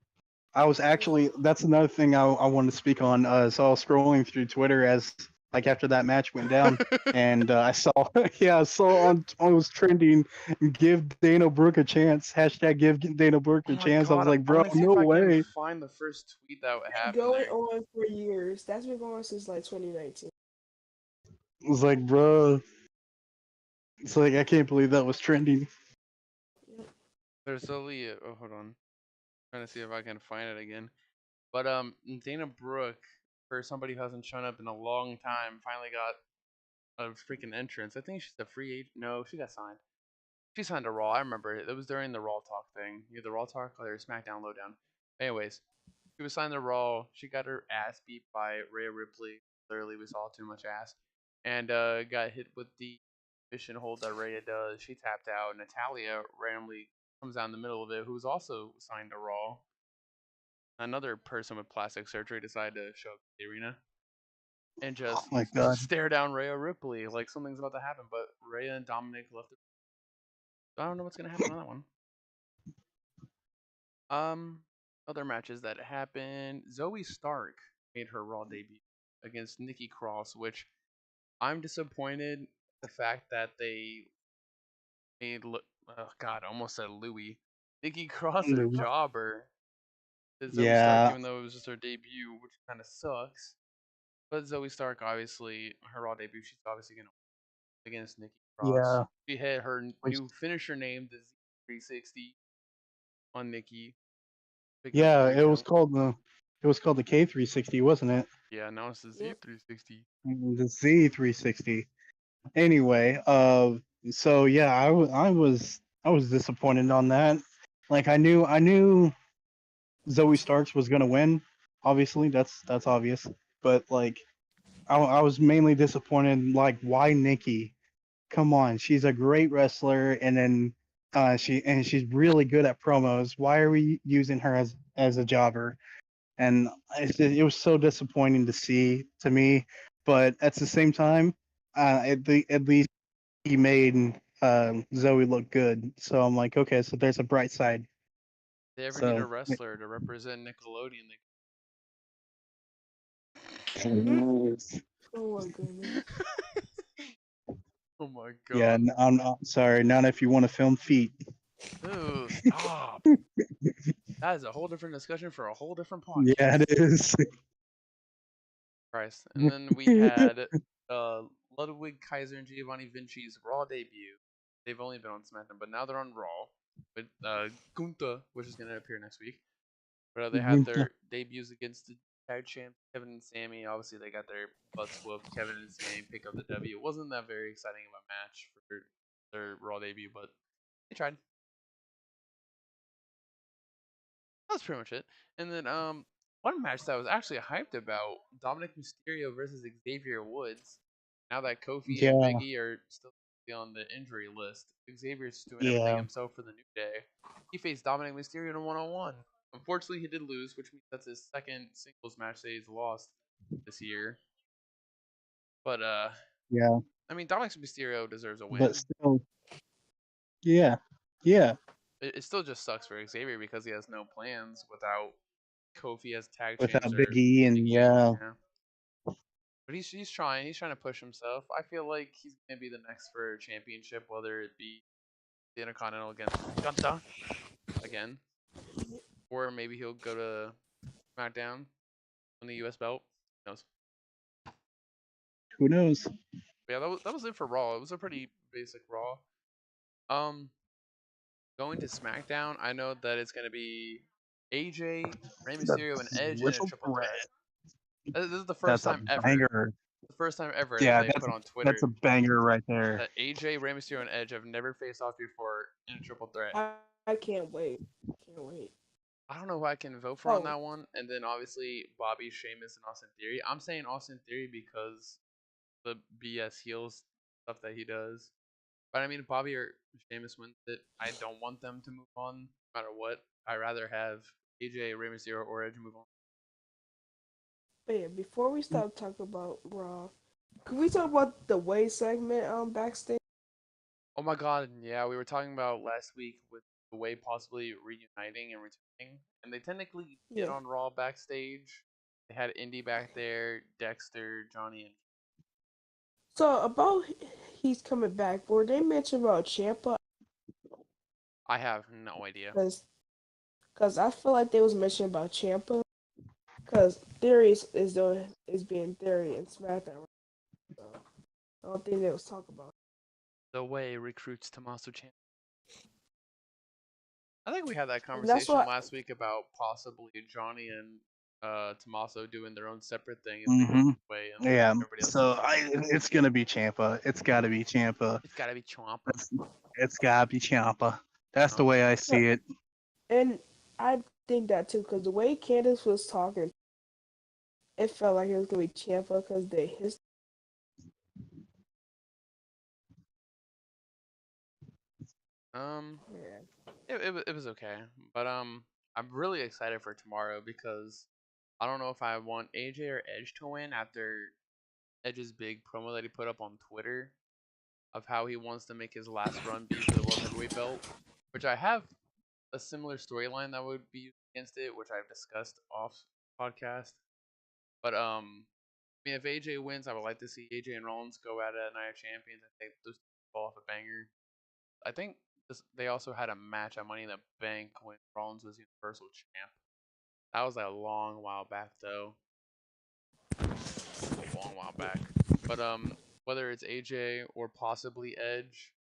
I was actually that's another thing I wanted to speak on. So I was scrolling through Twitter as like after that match went down, and I saw yeah I saw on it was trending. Give Dana Brooke a chance. Hashtag give Dana Brooke a Oh my chance. I was god, like, I bro, want to see no if I can way. find the first tweet that Been happened going there. on for years. That's been going on since like 2019. I was like, bro, it's like I can't believe that was trending. There's only oh hold on, trying to see if I can find it again. But Dana Brooke, for somebody who hasn't shown up in a long time, finally got a freaking entrance. I think she's a free agent. No, she got signed. She signed to Raw. I remember it. It was during the Raw Talk thing. Either Raw Talk or SmackDown Lowdown. Anyways, she was signed to Raw. She got her ass beat by Rhea Ripley. Literally, we saw too much ass, and got hit with the mission hold that Rhea does. She tapped out. Natalia randomly comes down the middle of it, who's also signed to Raw. Another person with plastic surgery decided to show up to the arena and Oh just my god. stare down Rhea Ripley like something's about to happen. But Rhea and Dominic left it. I don't know what's gonna happen on that one. Um, Other matches that happened. Zoe Stark made her Raw debut against Nikki Cross, which I'm disappointed the fact that they made oh god, I almost said Louis. Nikki Cross a jobber to Zoe Stark, Yeah, even though it was just her debut, which kind of sucks. But Zoe Stark, obviously, her Raw debut, she's obviously gonna win against Nikki Cross. yeah, She had her which new finisher name, the Z360, on Nikki. Pick up yeah, every count. it was called the K360, wasn't it? Yeah, now it's the Yep. Z360. The Z360. Anyway, so yeah, I was disappointed on that. Like I knew Zoe Starks was gonna win. Obviously, that's obvious. But like, I was mainly disappointed. Like, why Nikki? Come on, she's a great wrestler, and then she's really good at promos. Why are we using her as a jobber? And it was so disappointing to see to me. But at the same time, at least he made Zoe look good. So I'm like, okay, so there's a bright side. If they ever need a So wrestler to represent Nickelodeon, Oh my goodness. oh my yeah, god. I'm not sorry. Not if you want to film feet. Dude, stop. That is a whole different discussion for a whole different Yeah, podcast. it is. Christ. And then we had Ludwig Kaiser and Giovanni Vinci's Raw debut. They've only been on SmackDown, but now they're on Raw with Gunther, which is going to appear next week. But they had their debuts against the tag champs, Kevin and Sammy. Obviously, they got their butts whooped. Kevin and Sammy pick up the W. It wasn't that very exciting of a match for their Raw debut, but they tried. That's pretty much it. And then one match that I was actually hyped about, Dominic Mysterio versus Xavier Woods. Now that Kofi and Yeah, Biggie are still on the injury list, Xavier's doing everything yeah, himself for the New Day. He faced Dominic Mysterio in a one-on-one. Unfortunately, he did lose, which means that's his second singles match that he's lost this year. But yeah. I mean, Dominic Mysterio deserves a But win. still, yeah, yeah. It still just sucks for Xavier because he has no plans without Kofi as tag champs Without or Big E and Biggie. yeah, Yeah. But he's trying. He's trying to push himself. I feel like he's gonna be the next for a championship, whether it be the Intercontinental against Gunther again, or maybe he'll go to SmackDown on the U.S. belt. Who knows? who knows? But yeah, that was it for Raw. It was a pretty basic Raw. Um, Going to SmackDown, I know that it's gonna be AJ, Rey Mysterio, and That's Edge in a Triple triple Threat. threat. This is the first That's a time ever. banger. The first time ever that Yeah, they put on that's Twitter a banger right there. that AJ, Rey Mysterio, and Edge have never faced off before in a triple threat. I can't wait. Can't wait. I don't know who I can vote for on Oh, that one. And then obviously Bobby, Sheamus, and Austin Theory. I'm saying Austin Theory because the BS heels stuff that he does. But I mean, if Bobby or Sheamus wins it, I don't want them to move on no matter what. I'd rather have AJ, Rey Mysterio, or Edge move on. but yeah, before we start talking about Raw, could we talk about the Way segment backstage? Oh my god, yeah, we were talking about last week with the way possibly reuniting and returning, and they technically did Yeah. on Raw backstage. They had Indy back there, Dexter, Johnny, and So about he's coming back, were they mentioned about Champa? I have no idea. Cause I feel like they was mentioning about Champa. Cause Theory is being Theory in SmackDown. So I don't think they was talking about. The way recruits Tommaso Ciampa. I think we had that And that's conversation why. last week about possibly Johnny and Tommaso doing their own separate thing if they go Hmm. away and Yeah. everybody else So stays on. it's gonna be Champa. It's gotta be Champa. It's gotta be Ciampa. That's it's gotta be Champa. That's the way Ciampa. I see it. And I think that too, because the way Candace was talking, it felt like it was gonna be Champa because they his. Um, Yeah. it was okay, but I'm really excited for tomorrow because I don't know if I want AJ or Edge to win after Edge's big promo that he put up on Twitter of how he wants to make his last run be for the World Heavyweight Belt, which I have a similar storyline that would be used against it, which I've discussed off podcast. But I mean, if AJ wins, I would like to see AJ and Rollins go at it at Night of Champions. I think those fall off a banger. I think they also had a match at Money in the Bank when Rollins was Universal Champ. That was a long while back though, a long while back. But whether it's AJ or possibly Edge,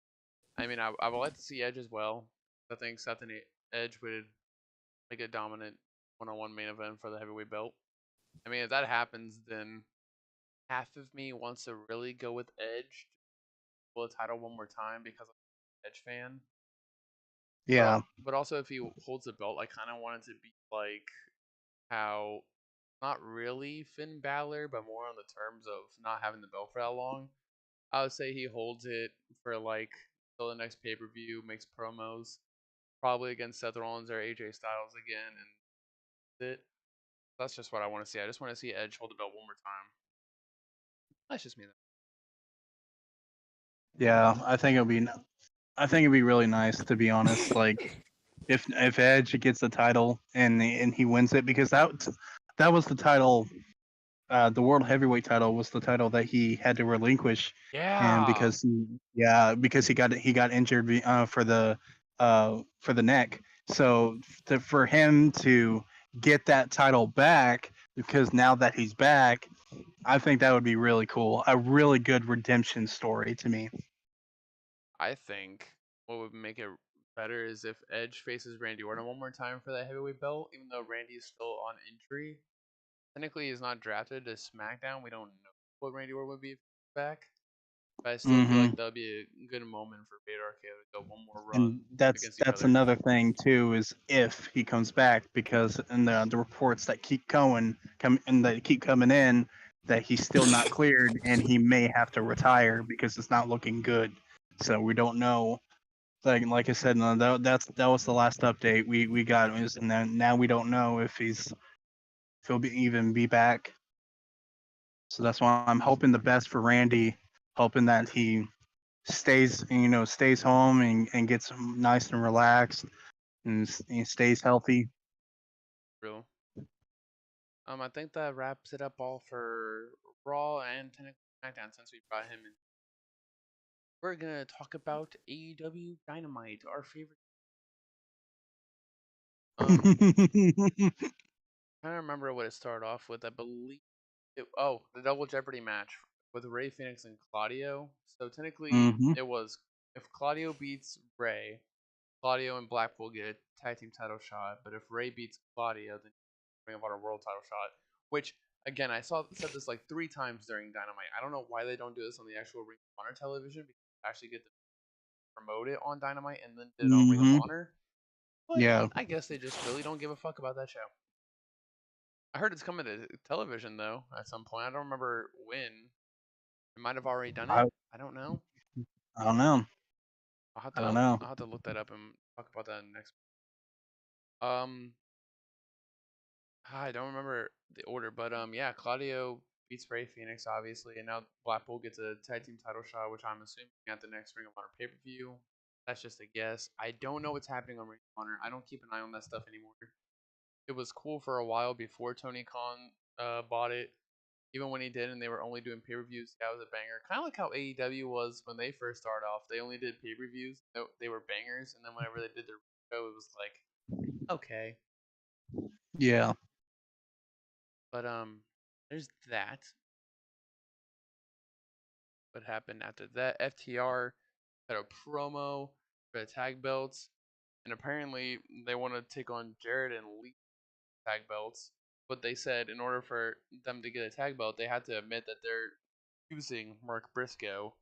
I mean, I would like to see Edge as well. I think Seth and Edge would make a dominant one-on-one main event for the heavyweight belt. I mean, if that happens, then half of me wants to really go with Edge for the title one more time because I'm an Edge fan. Yeah. But also, if he holds the belt, I kind of want it to be like how not really Finn Balor, but more on the terms of not having the belt for that long. I would say he holds it for like till the next pay per view, makes promos, probably against Seth Rollins or AJ Styles again, and it. That's just what I want to see. I just want to see Edge hold the belt one more time. That's just me. Yeah. I think it'd be really nice to be honest. Like if Edge gets the title and he wins it because that was the title. The world heavyweight title was the title that he had to relinquish, and Yeah, because he got injured for the neck. So for him to get that title back, because now that he's back, I think that would be really cool. A really good redemption story to me. I think what would make it better is if Edge faces Randy Orton one more time for that heavyweight belt, even though Randy is still on injury. Technically, he's not drafted to SmackDown. We don't know what Randy Orton would be if he's back. But I still feel Hmm. like that would be a good moment for Beta RKO to go one more run And against each that's other. another thing too, is if he comes back, because in the reports that keep coming in, that he's still not cleared and he may have to retire because it's not looking good. So we don't know. Like I said, no, that was the last update we got, and then now we don't know if he'll even be back. So that's why I'm hoping the best for Randy, hoping that he stays home and gets nice and relaxed and stays healthy. Real. I think that wraps it up all for Raw and technically SmackDown since we brought him in. We're gonna talk about AEW Dynamite, our favorite. Um, I don't remember what it started off with. I believe the Double Jeopardy match with Ray Phoenix and Claudio. So technically, Hmm. it was if Claudio beats Ray, Claudio and Blackpool get a tag team title shot. But if Ray beats Claudio, then Ring of Honor World title shot. Which again, said this like 3 times during Dynamite. I don't know why they don't do this on the actual Ring of Honor television because they actually get to promote it on Dynamite and then did it on Ring of Hmm. Honor. But Yeah. I guess they just really don't give a fuck about that show. I heard it's coming to television though at some point. I don't remember when. It might have already done I it. I don't know. I don't know. I'll have I don't to know. I'll have to look that up and talk about that next. Um, I don't remember the order, but yeah, Claudio beats Ray Phoenix obviously, and now Blackpool gets a tag team title shot, which I'm assuming at the next Ring of Honor pay per view. That's just a guess. I don't know what's happening on Ring of Honor. I don't keep an eye on that stuff anymore. It was cool for a while before Tony Khan bought it. Even when he did, and they were only doing pay-per-views, that was a banger. Kind of like how AEW was when they first started off. They only did pay-per-views. They were bangers, and then whenever they did their show, it was like okay. Yeah. But there's that. What happened after that? FTR had a promo for the tag belts, and apparently they want to take on Jarrett and Lee tag belts. But they said in order for them to get a tag belt, they had to admit that they're using Mark Briscoe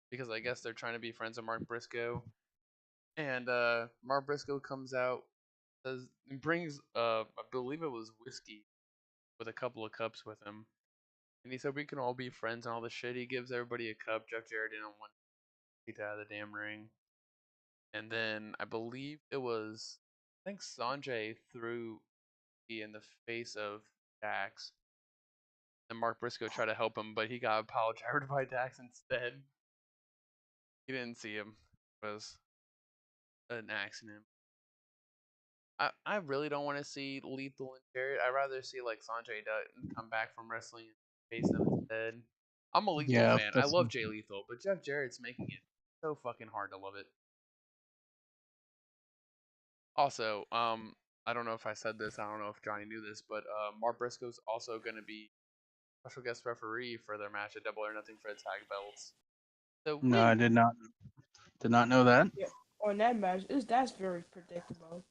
because I guess they're trying to be friends with Mark Briscoe. And Mark Briscoe comes out, says, brings I believe it was whiskey with a couple of cups with him. And he said we can all be friends and all this shit. He gives everybody a cup. Jeff Jarrett didn't want to get out of the damn ring. And then I believe it was, I think Sanjay threw in the face of Dax. And Mark Briscoe tried to help him, but he got apologized by Dax instead. He didn't see him. It was an accident. I really don't want to see Lethal and Jarrett. I'd rather see like Sanjay Dutt come back from wrestling and face them instead. I'm a Lethal Yeah, fan. I that's love Jay Lethal, but Jeff Jarrett's making it so fucking hard to love it. Also, I don't know if I said this. I don't know if Johnny knew this, but Mark Briscoe's also going to be special guest referee for their match at Double or Nothing for the tag belts. So no, I woo, did not know that. Yeah, on that match, that's very predictable.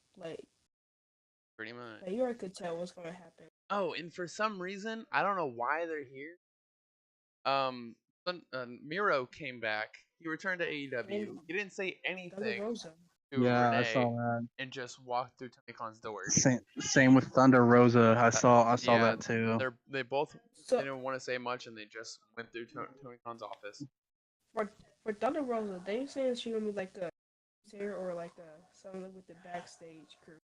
pretty much. Like you already could tell what's gonna happen. Oh, and for some reason, I don't know why they're here. Miro came back. He returned to AEW. And He didn't say Thunder anything Rosa. to Yeah, I Renee saw that. and just walked through Tony Khan's door. Same with Thunder Rosa. I saw Yeah, that too. they both So didn't want to say much, and they just went through Tony Khan's office. for for Thunder Rosa, they saying she gonna be like a here or like someone with the backstage crew.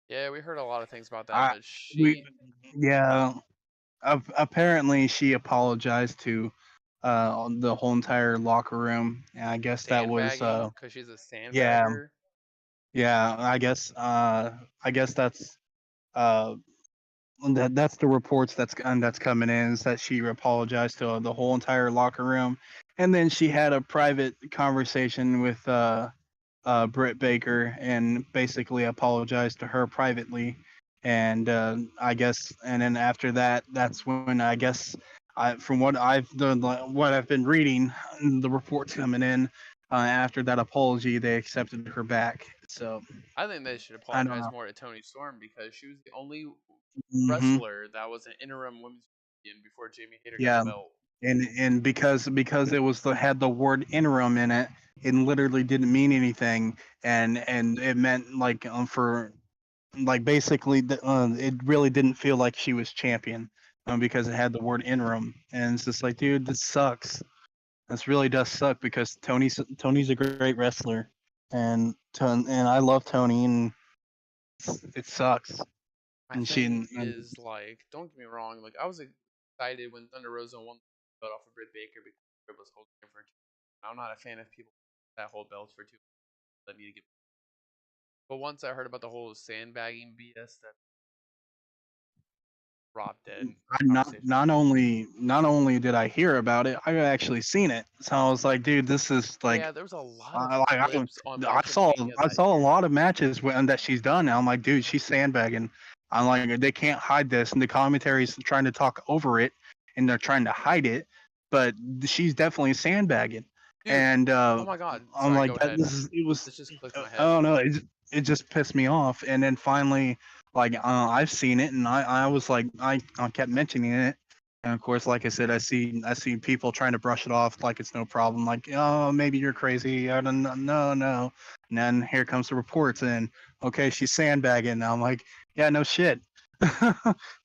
Yeah, we heard a lot of things about that, I but we she yeah. Apparently, she apologized to the whole entire locker room, and I guess that was sandbagging because she's a yeah, sandbagger. yeah. I guess that's uh that's the reports that's coming in, is that she apologized to the whole entire locker room, and then she had a private conversation with Britt Baker and basically apologized to her privately. And I guess, and then after that, that's when I guess, from what I've done, what I've been reading, the reports coming in, after that apology, they accepted her back. So I think they should I don't apologize know. more to Tony Storm because she was the only Hmm. wrestler that was an interim women's champion before Jamie Hayter got the Yeah, belt. and because it was had the word interim in it, it literally didn't mean anything, and it meant like, for like basically it really didn't feel like she was champion, because it had the word interim, and it's just like, dude, this sucks. This really does suck, because Tony's a great wrestler, and I love Tony, and it sucks. My And she thing and is like, don't get me wrong, like I was excited when Thunder Rosa won the belt off of Britt Baker because Britt was holding it for 2. I'm not a fan of people that hold belts for 2 that need to get. But once I heard about the whole sandbagging BS, that Rob dead I not conversation. not only did I hear about it, I actually seen it. So I was like, dude, this is like, Yeah, there was a lot of I like clips on I March of saw Mania I that saw a year. lot of matches that she's done. And I'm like, dude, she's sandbagging. I'm like, they can't hide this, and the commentary's trying to talk over it, and they're trying to hide it, but she's definitely sandbagging. Dude, And oh my god. I'm Sorry, like, go ahead. it was, This just clicked in my I head. don't know, it just pissed me off. And then finally, like, I've seen it, and I was like, I kept mentioning it. And of course, like I said, I see people trying to brush it off like it's no problem. Like, oh, maybe you're crazy. I don't know, no. And then here comes the reports, and okay, she's sandbagging. And I'm like, yeah, no shit.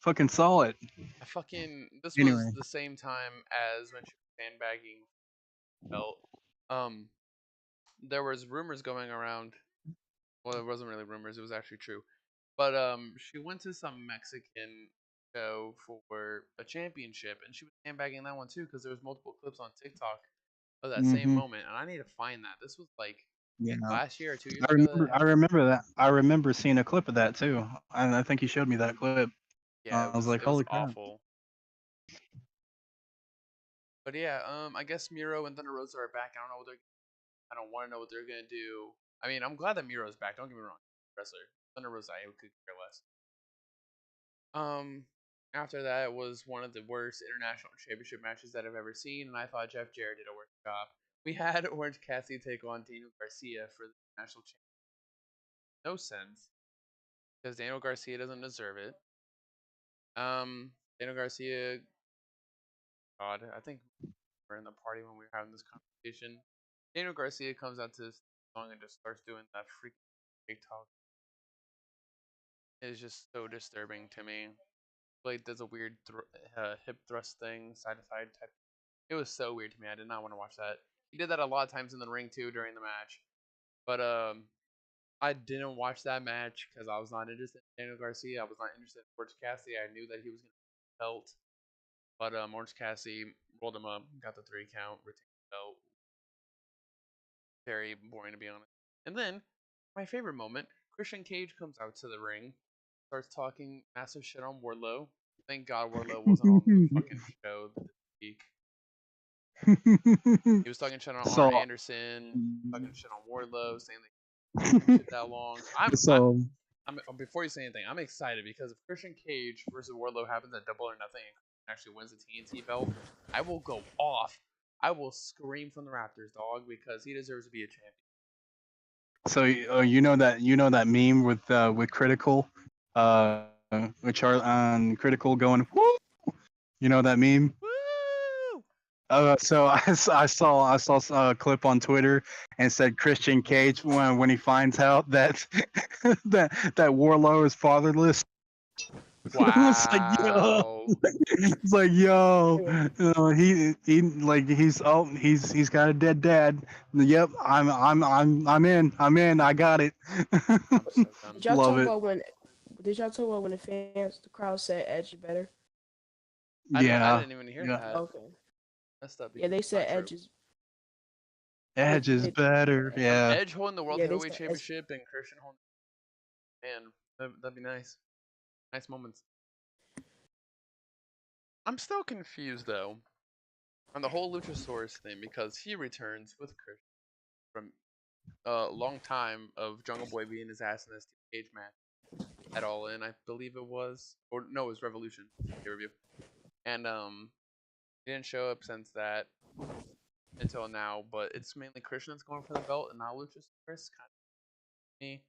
Fucking saw it. This was Anyway. the same time as when she was sandbagging belt. Um, there was rumors going around. Well, it wasn't really rumors; it was actually true. But she went to some Mexican show for a championship, and she was sandbagging that one too because there was multiple clips on TikTok of that same Hmm. moment, and I need to find that. This was like Yeah, last year or 2 years I ago that remember. I happened. remember that. I remember seeing a clip of that too, and I think you showed me that clip. Yeah, I was like, it was "Holy crap!" awful. But yeah, I guess Miro and Thunder Rosa are back. I don't know what they're. I don't want to know what they're gonna do. I mean, I'm glad that Miro's back. Don't get me wrong, wrestler. Thunder Rosa, I could care less. Um, After that was one of the worst international championship matches that I've ever seen, and I thought Jeff Jarrett did a worse job. We had Orange Cassidy take on Daniel Garcia for the national championship. No sense, because Daniel Garcia doesn't deserve it. Daniel Garcia, God, I think we were in the party when we were having this conversation. Daniel Garcia comes out to this song and just starts doing that freaking TikTok. It's just so disturbing to me. Blade does a weird hip thrust thing, side to side type. It was so weird to me. I did not want to watch that. He did that a lot of times in the ring too during the match. But I didn't watch that match because I was not interested in Daniel Garcia. I was not interested in Orange Cassidy. I knew that he was going to belt, but Orange Cassidy rolled him up, got the 3 count, retained the belt. Very boring to be honest. And then my favorite moment: Christian Cage comes out to the ring, starts talking massive shit on Wardlow. Thank God Wardlow wasn't on the fucking show this week. He was talking shit on Arn so, Anderson, talking shit on Wardlow, saying that shit that long. so I'm before you say anything, I'm excited because if Christian Cage versus Wardlow happens at Double or Nothing and Christian actually wins the TNT belt, I will go off. I will scream from the Raptors, dog, because he deserves to be a champion. So you know that meme with Critical, which are on Critical going woo. You know that meme. Woo! So I saw a clip on Twitter and said Christian Cage when he finds out that that Warlow is fatherless. It's like yo, Wow. it's like yo, he like he's got a dead dad. Yep, I'm in. I got it. I'm so done. Did y'all Love talk it. about when? Did y'all talk about when the crowd said Edge is better? I Yeah, didn't even hear yeah. that. Okay. Messed up Yeah, because they it's not said true. Edge is. They, Edge is they, better. Yeah. Edge holding the World yeah, they Heavyweight said Edge. Championship and Christian holding. Man, that'd be nice. Nice moments. I'm still confused though on the whole Luchasaurus thing because he returns with Christian from a long time of Jungle Boy beating his ass in this Steel Cage match at All In, I believe it was, or no, it was Revolution pay review, and he didn't show up since that until now. But it's mainly Christian that's going for the belt and not Luchasaurus. Kind of me.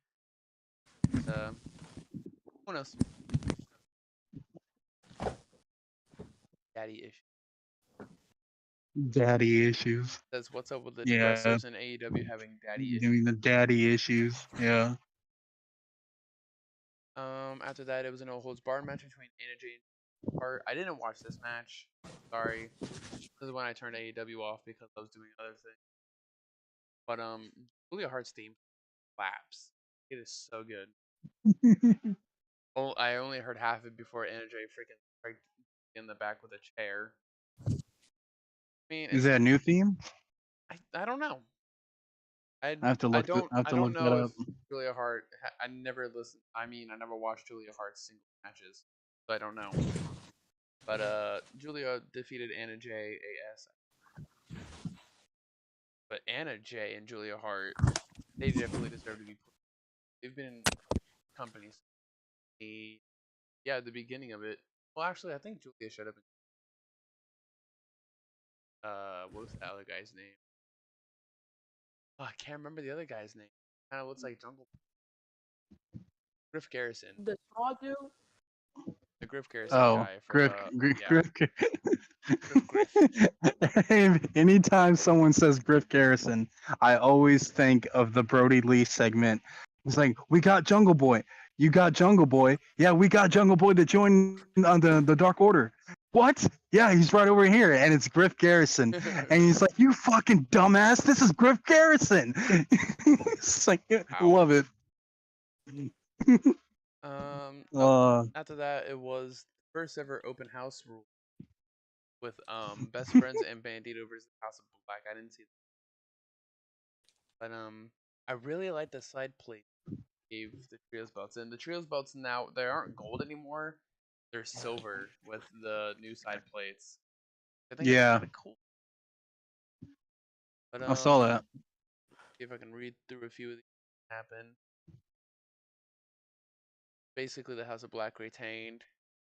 Uh, who knows? Daddy issue. Daddy issues. Says what's up with the Yeah. wrestlers in AEW having daddy issues. Doing the daddy issues. Yeah. After that, it was an no holds bar match between Anna Jay and Hart. I didn't watch this match. Sorry. This is when I turned AEW off because I was doing other things. But Julia Hart's theme slaps. It is so good. Oh, I only heard half of it before Anna Jay freaking right in the back with a chair. I mean, Is it's that a new theme? I don't know. I I have to I look. don't I have I to don't look that know if up. Julia Hart. I never listened. I mean, I never watched Julia Hart's single matches, so I don't know. But Julia defeated Anna Jay AS. But Anna Jay and Julia Hart, they definitely deserve to be. They've been in companies. Yeah, the beginning of it. Well, actually, I think Julia showed up. What was the other guy's name? Oh, I can't remember the other guy's name. Kind of looks like Jungle. Griff Garrison, The small dude. the Griff Garrison Oh, guy from Griff. yeah, Griff. Anytime someone says Griff Garrison, I always think of the Brody Lee segment. It's like, we got Jungle Boy. You got Jungle Boy. Yeah, we got Jungle Boy to join the Dark Order. What? Yeah, he's right over here, and it's Griff Garrison. And he's like, you fucking dumbass. This is Griff Garrison. It's like, Wow. love it. After that, it was first ever open house rule with Best Friends and Bandito versus House of Black. I didn't see that. But I really like the side plate gave the trios belts, and the trios belts now they aren't gold anymore; they're silver with the new side plates. I think it's Yeah, kind of cool. But I saw that. see if I can read through a few of these happen. Basically, the House of Black retained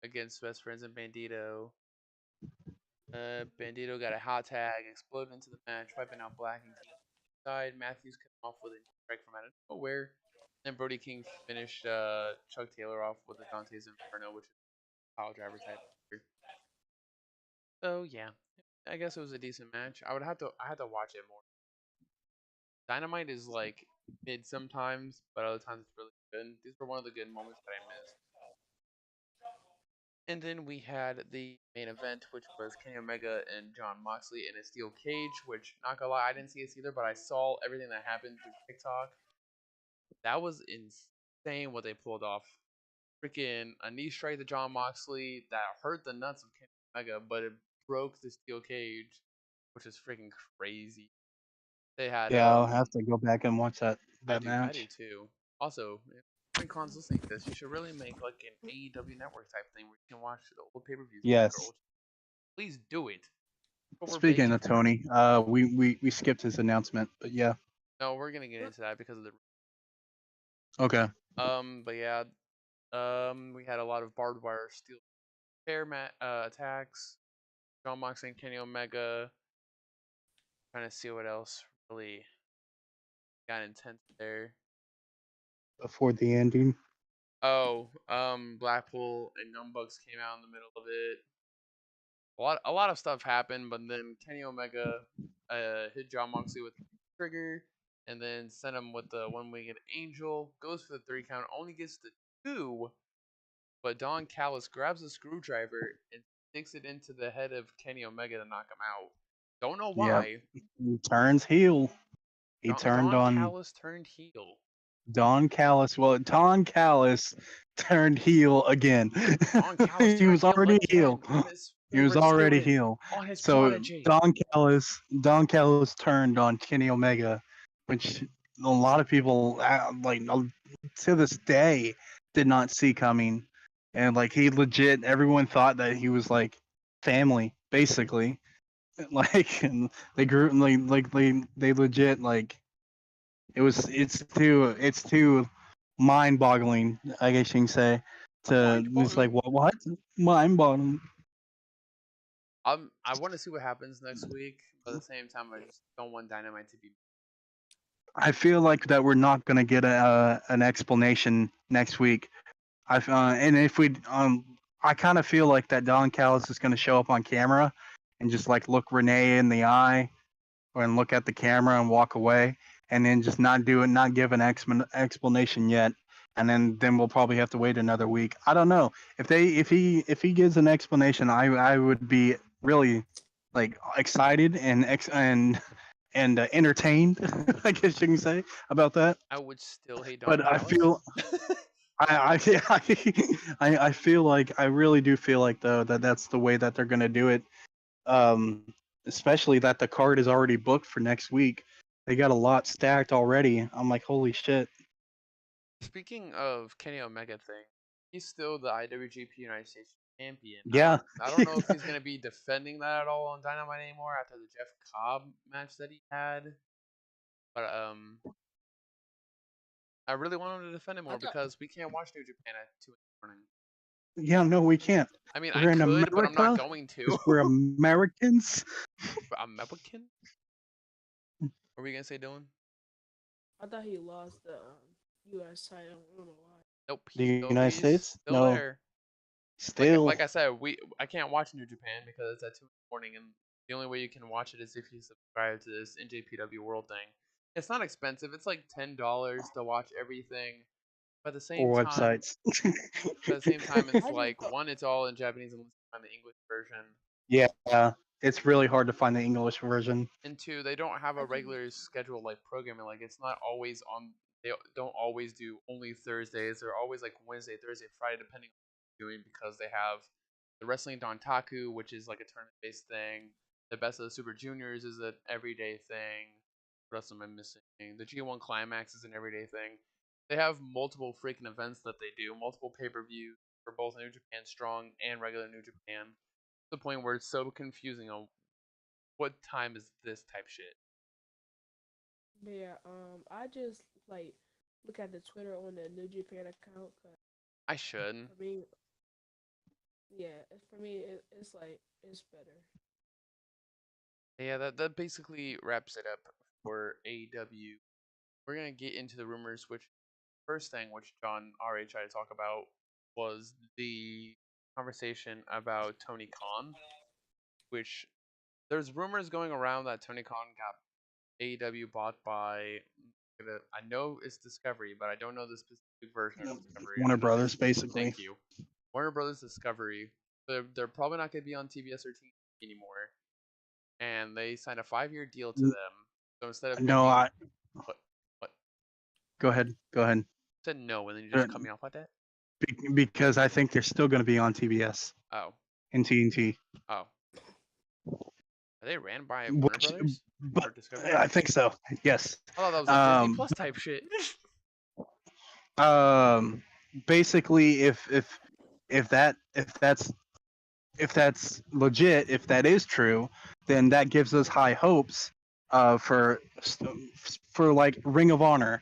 against Best Friends and Bandito. Bandito got a hot tag, exploded into the match, wiping out Black and King side. Matthews cut him off with a strike from out of nowhere. Then Brody King finished Chuck Taylor off with a Dante's Inferno, which is a power driver type. So yeah, I guess it was a decent match. I had to watch it more. Dynamite is like mid sometimes, but other times it's really good. These were one of the good moments that I missed. And then we had the main event, which was Kenny Omega and John Moxley in a steel cage. Which, not gonna lie, I didn't see this either, but I saw everything that happened through TikTok. That was insane what they pulled off. Freaking a knee strike to John Moxley that hurt the nuts of Kenny Omega, but it broke the steel cage, which is freaking crazy. They had Yeah, I'll have to go back and watch that I do match. too. Also, if FreeCon's listening to this, you should really make like an AEW network type thing where you can watch the old pay-per-views back or Yes. old. Please do it. But we're Speaking begging of for it. Tony, we skipped his announcement, but yeah. No, we're gonna get into that because of the Okay. but yeah, we had a lot of barbed wire steel chair attacks. John Moxley and Kenny Omega. Trying to see what else really got intense there. Before the ending. Oh, Blackpool and Young Bucks came out in the middle of it. A lot of stuff happened, but then Kenny Omega hit John Moxley with a trigger, and then sent him with the one-winged angel. Goes for the 3 count, only gets the 2, but Don Callis grabs a screwdriver and sticks it into the head of Kenny Omega to knock him out. Don't know Yep. why. He turns heel. He turned Don on Callis turned heel. Don Callis. Well, Don Callis turned heel again. Don Callis He turned was heel already again heel. on his He was favorite already student, heel. on his So prodigy. Don Callis turned on Kenny Omega, which a lot of people to this day did not see coming, and like he legit, everyone thought that he was like family basically, like and they grew they legit like it's too mind-boggling, I guess you can say. To it's like Mind-boggling. what mind-boggling. I want to see what happens next week, but at the same time, I just don't want Dynamite to be. I feel like that we're not gonna get an explanation next week. And if we I kind of feel like that Don Callis is gonna show up on camera and just like look Renee in the eye and look at the camera and walk away, and then just not do it, not give an explanation yet, and then we'll probably have to wait another week. I don't know if he gives an explanation. I would be really like excited and entertained, I guess you can say, about that. I would still hate Don But I Callis. feel I feel like I really do feel like though that that's the way that they're gonna do it. Um, Especially that the card is already booked for next week. They got a lot stacked already. I'm like, holy shit. Speaking of Kenny Omega thing, he's still the IWGP United States champion. Yeah. I don't know if he's gonna be defending that at all on Dynamite anymore after the Jeff Cobb match that he had, but I really want him to defend it I more thought because we can't watch New Japan at 2 in the morning. Yeah, no, we can't. I mean, I We're in could, but I'm not America going to. because we're Americans. American? What were you gonna say, Dylan? I thought he lost the U.S. title. I don't know why. Nope, The United he's States? still No. there. Still. Like I said, I can't watch New Japan because it's at 2 in the morning, and the only way you can watch it is if you subscribe to this NJPW World thing. It's not expensive. It's like $10 to watch everything. But at the same Or time, websites. it's I just like thought one, it's all in Japanese unless you find the English version, Yeah, it's really hard to find the English version. and two, they don't have a I just regular schedule like programming. Like it's not always on. They don't always do only Thursdays. They're always like Wednesday, Thursday, Friday, depending on what you're doing because they have the Wrestling Dontaku, which is like a tournament based thing. The Best of the Super Juniors is an everyday thing. what else am I missing? The G1 Climax is an everyday thing. They have multiple freaking events that they do, multiple pay-per-views for both New Japan Strong and regular New Japan. To the point where it's so confusing on what time is this type shit. But yeah, I just like look at the Twitter on the New Japan account. 'Cause I should. for me, yeah, for me, it's like it's better. Yeah, that basically wraps it up for AEW. We're gonna get into the rumors, which first thing, which John already tried to talk about, was the conversation about Tony Khan, which there's rumors going around that Tony Khan got AEW bought by. I know it's Discovery, but I don't know the specific version of Discovery. I Warner don't know if Brothers, it's. basically. Thank you, Warner Brothers Discovery. They're probably not going to be on TBS or TV anymore, and they signed a 5-year deal to them. So instead of No, making I what what go ahead. Go ahead. said no, and then you Uh, just cut me off like that. Because I think they're still going to be on TBS Oh and TNT. oh, are they ran by Warner Which, Brothers or but Discovery? I think so. Yes. I thought that was like Disney Plus type shit. Um, basically, if that's legit, if that is true, then that gives us high hopes for like Ring of Honor.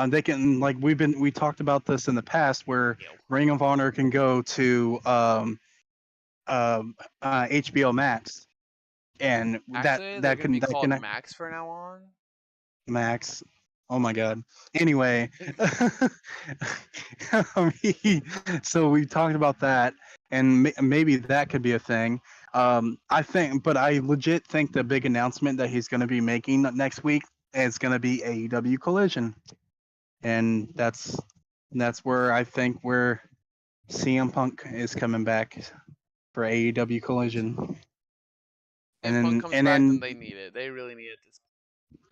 They can like we talked about this in the past where Yo. Ring of Honor can go to HBO Max, and Actually, they're gonna be that called can Max from now on. Max. Oh my God. Anyway, so we talked about that, and maybe that could be a thing. But I legit think the big announcement that he's going to be making next week is going to be AEW Collision, and that's where I think where CM Punk is coming back for AEW Collision, If Punk comes and back, then then they need it. They really need it.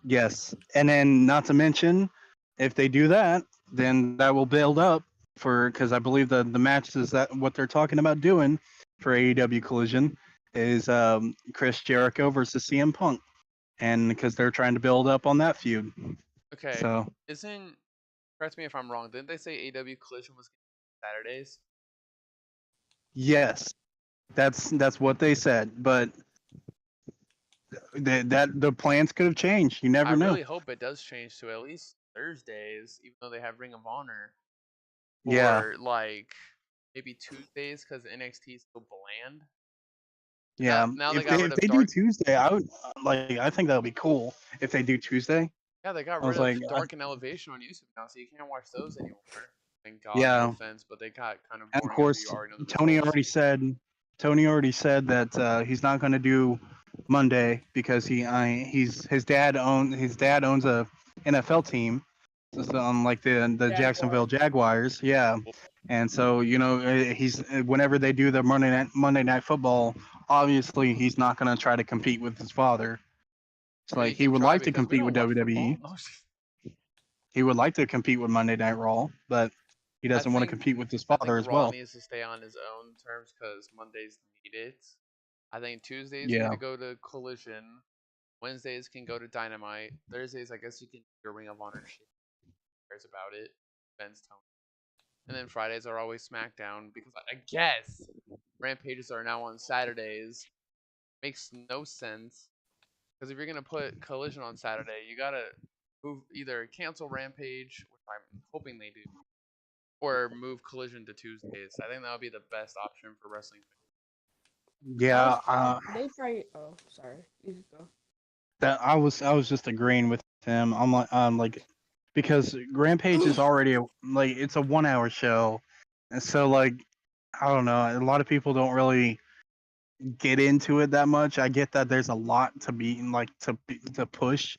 yes, and then not to mention, if they do that, then that will build up for because I believe the matches that what they're talking about doing for AEW Collision is Chris Jericho versus CM Punk, and because they're trying to build up on that feud. Okay, So isn't correct me if I'm wrong. Didn't they say AEW Collision was Saturdays? yes, that's what they said, but that the plans could have changed. You I never know. really hope it does change to at least Thursdays, even though they have Ring of Honor, Yeah, or like maybe Tuesdays because NXT is still bland. yeah. Now they If got they rid if of they do Dark. Tuesday, I would like. I think that would be cool if they do Tuesday. Yeah, they got I was rid of like, Dark and Elevation on YouTube now, so you can't watch those anymore. Thank God, no yeah. offense, but they got kind of And of boring after you course, already know the Tony results. already said Tony already said that he's not going to do Monday because his dad owns a NFL team, so on like the Jacksonville Jaguars. Jaguars, yeah. Well, And so he's whenever they do the Monday Night Football, obviously he's not going to try to compete with his father. It's I mean, like you he can would try like to because we compete don't with watch football. WWE. He would like to compete with Monday Night Raw, but he I doesn't want to think compete with his I think father as Raw well. needs to stay on his own terms because Mondays need it. I think Tuesdays need Yeah. to go to Collision. Wednesdays can go to Dynamite. Thursdays, I guess you can do your Ring of Honor shit. Who cares about it? Ben's tone. And then Fridays are always SmackDown because I guess Rampages are now on Saturdays. Makes no sense because if you're gonna put Collision on Saturday, you gotta move either cancel Rampage, which I'm hoping they do, or move Collision to Tuesdays. I think that would be the best option for wrestling I was Yeah, they probably. Oh, sorry. You can go. that I was just agreeing with him. I'm like because Rampage is already like it's a 1 hour show, and so like I don't know, a lot of people don't really get into it that much. I get that there's a lot to be like to push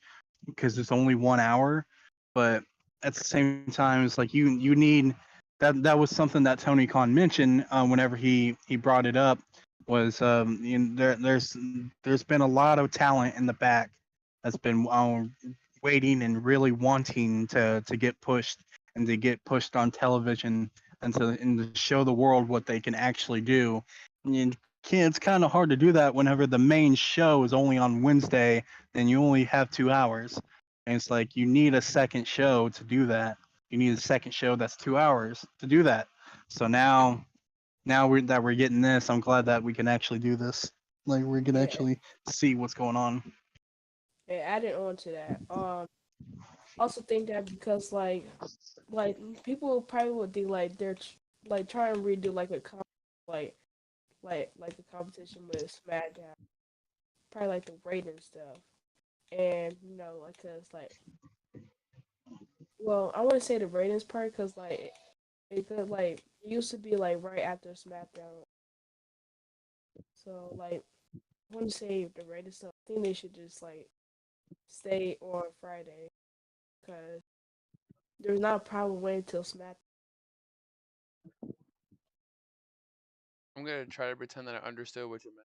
because it's only 1 hour, but at the same time, it's like you need that was something that Tony Khan mentioned whenever he brought it up was there's been a lot of talent in the back that's been waiting and really wanting to get pushed and to get pushed on television and to show the world what they can actually do. And it's kind of hard to do that whenever the main show is only on Wednesday and you only have 2 hours. And it's like you need a second show to do that. You need a second show that's 2 hours to do that. So now we're getting this, I'm glad that we can actually do this. Like we can Yeah, actually see what's going on. and adding on to that, also think that because like people probably would think like like trying to redo like like like the competition with SmackDown, probably like the rating stuff, and like cause like well I wouldn't say the ratings part because like it used to be like right after SmackDown, so like I wouldn't say the ratings stuff. I think they should just like stay on Friday because there's not a problem waiting until SmackDown. I'm gonna try to pretend that I understood what you meant.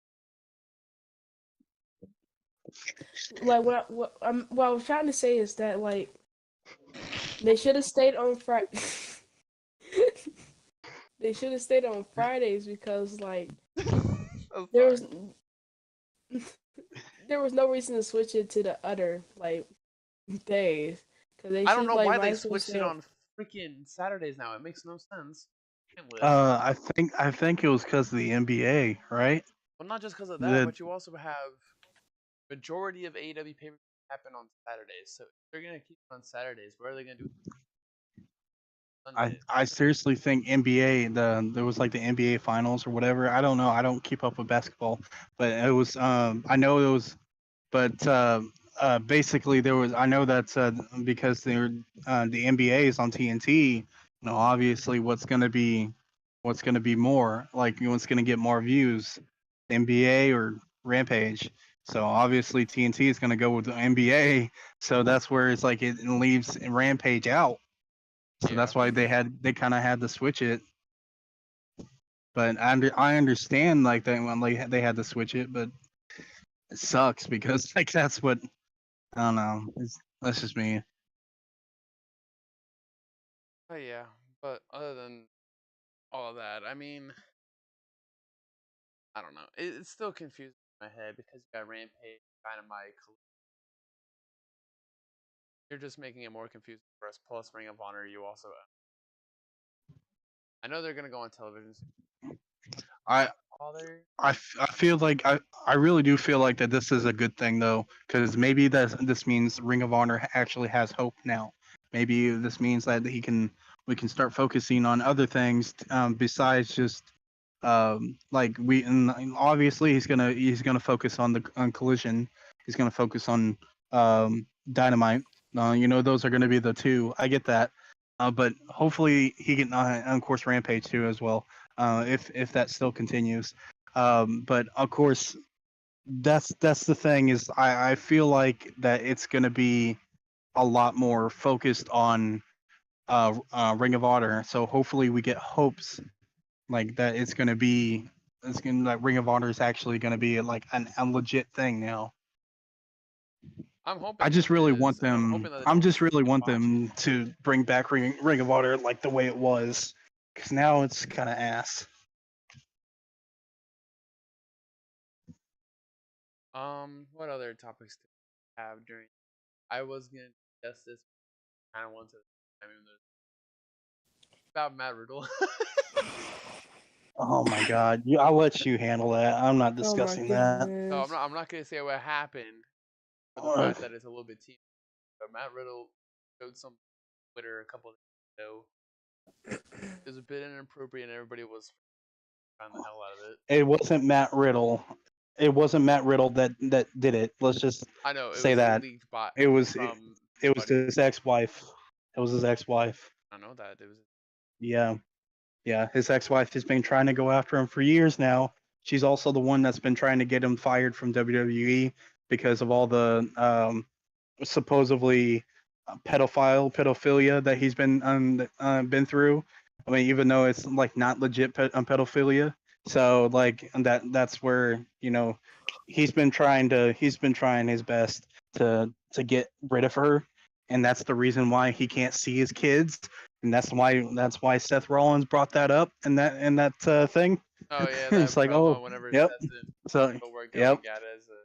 Like what I was trying to say is that like they should have stayed on Friday. They should have stayed on Fridays because like I'm there sorry. was there was no reason to switch it to the other like days because they I don't should know like why might they as well switched stay it on. on freaking Saturdays now. It makes no sense. Pointless. I think it was because of the NBA, right? Well, not just because of that, The but you also have majority of AEW pay happen on Saturdays. So if they're gonna keep it on Saturdays, what are they gonna do on I Sunday? I seriously think NBA there was like the NBA finals or whatever. I don't know. I don't keep up with basketball, but it was I know it was, but basically there was, I know that's because the NBA is on TNT. Obviously what's gonna be more like what's gonna get more views, NBA or Rampage. So obviously TNT is gonna go with the NBA. So that's where it's like it leaves Rampage out. So Yeah. that's why they kind of had to switch it. But I understand like that when they had to switch it, but it sucks because like that's what, I don't know. That's just me. Oh yeah. But other than all of that, I mean, I don't know. It's still confusing in my head because you got Rampage, Dynamite. You're just making it more confusing for us. Plus, Ring of Honor, you also. I know they're gonna go on television. So I not bother. I feel like I really do feel like that this is a good thing though, because maybe this means Ring of Honor actually has hope now. Maybe this means that we can start focusing on other things besides just like and obviously he's gonna focus on Collision. He's gonna focus on Dynamite. Those are gonna be the two. I get that, but hopefully he can of course Rampage too as well. If that still continues, but of course that's the thing is I feel like that it's gonna be a lot more focused on Ring of Honor. So hopefully we get hopes like that it's gonna like Ring of Honor is actually gonna be like a legit thing now. I'm I hoping just it really want is, and I'm them. hoping that they I'm don't just really want botch it. them to bring back Ring of Honor like the way it was, because now it's kind of ass. What other topics do we have during? I was gonna discuss this. Kind of wanted. I mean, about Matt Riddle. Oh my God, I'll let you handle that. I'm not Oh my discussing that. So I'm goodness. not. I'm not gonna say what happened for the Uh, fact that it's a little bit team. But Matt Riddle showed some Twitter a couple of days ago. It was a bit inappropriate, and everybody was trying the hell out of it. It wasn't Matt Riddle. It wasn't Matt Riddle that did it. Let's just I know it say was that leaked by it was it, from it was somebody. his ex-wife. It was his ex-wife. I know that it was. Yeah. Yeah, his ex-wife has been trying to go after him for years now. She's also the one that's been trying to get him fired from WWE because of all the supposedly pedophilia that he's been through. I mean, even though it's like not legit pedophilia. So like that's where he's been trying his best to get rid of her, and that's the reason why he can't see his kids, and that's why Seth Rollins brought that up and that thing. Oh yeah, It's that like, promo oh, whenever yep. Seth and So were going yep. at it as a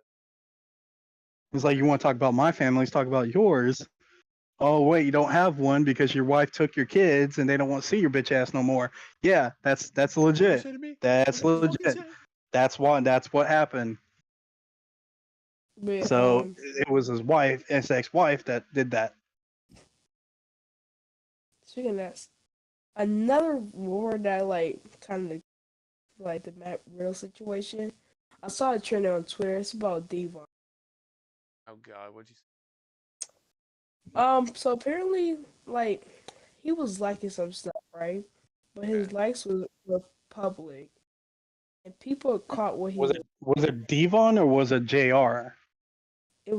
He's like, you want to talk about my family? Let's talk about yours. Oh wait, you don't have one because your wife took your kids and they don't want to see your bitch ass no more. Yeah, that's What you legit. say to me? That's What the fuck you legit. say? That's what happened. But So it was his ex-wife that did that. speaking of that, another word that like kind of like the Matt Riddle situation. I saw a trend on Twitter. It's about Devon. Oh God, what'd you say? So apparently, like, he was liking some stuff, right? But Okay. his likes were public, and people caught what he was. Was it Devon or was it Jr.? It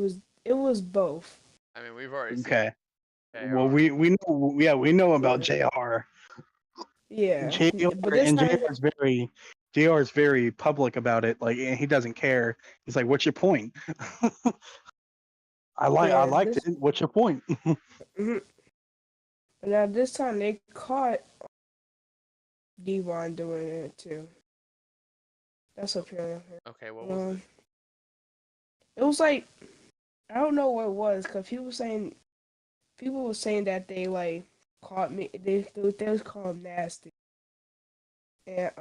was both. I mean, we've already seen Okay. Well, KR. we know about Yeah, Jr. yeah. But Jr. this and time, Jr. is very public about it. Like, and he doesn't care. He's like, "What's your point? I yeah, liked it. this. What's your point?" Mhm. But now this time they caught Devon doing it too. That's apparently. Okay, what was it? Um, it was like I don't know what it was because people were saying that they like caught me. They was called nasty, and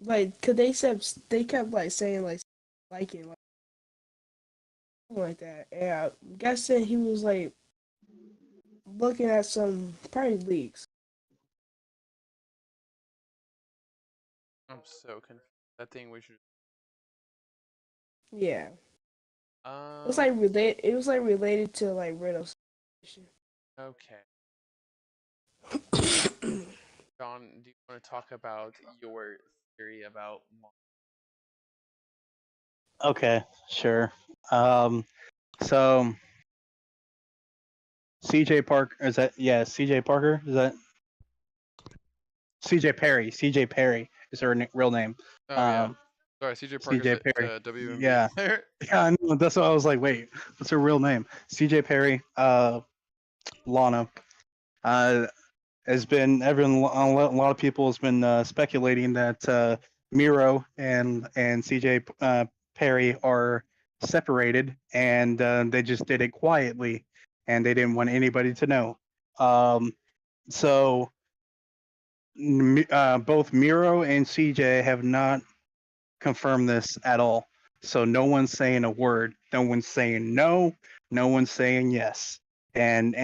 like cause they kept like saying like liking like something like that. And I'm guessing he was like looking at some probably leaks. I'm so confused. That thing we should. Yeah, it was Um. like relate. It was like related to like Riddle's. Okay. John, do you want to talk about your theory about? Okay, sure. Um, so CJ Parker is that? Yeah, CJ Parker is that? CJ Perry. CJ Perry is her real name. Oh yeah. Um, Sorry, CJ Parker's CJ Perry. a WNBA Yeah, player. yeah. I know. That's what I was like. Wait, what's her real name? CJ Perry. Lana. Uh, has been everyone. A lot of people has been speculating that Miro and CJ Perry are separated, and they just did it quietly, and they didn't want anybody to know. Um, so both Miro and CJ have not confirm this at all. So no one's saying a word. No one's saying no. No one's saying yes. And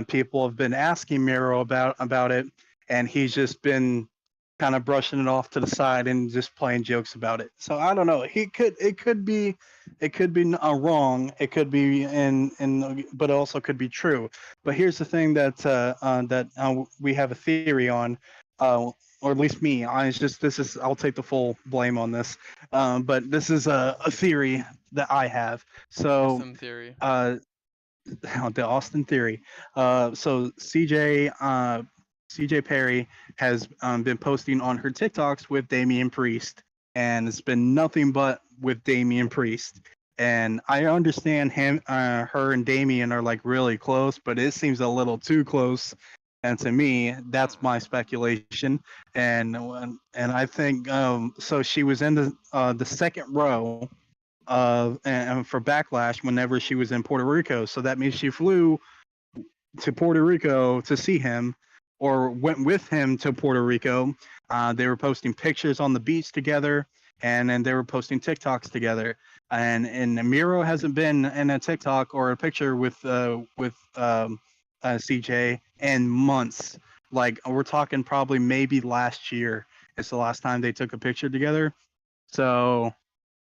people have been asking Miro about it, and he's just been kind of brushing it off to the side and just playing jokes about it. So I don't know. It could be wrong. It could be but it also could be true. But here's the thing that we have a theory on. Or at least me. I'll take the full blame on this. But this is a theory that I have. So Austin theory. uh, the Austin theory. So CJ Perry has been posting on her TikToks with Damian Priest, and it's been nothing but with Damian Priest. And I understand her and Damian are like really close, but it seems a little too close. And to me, that's my speculation. And I think so. She was in the second row and for Backlash whenever she was in Puerto Rico. So that means she flew to Puerto Rico to see him or went with him to Puerto Rico. They were posting pictures on the beach together, and then they were posting TikToks together. And Miro hasn't been in a TikTok or a picture with CJ in months. Like we're talking probably maybe last year. It's the last time they took a picture together. So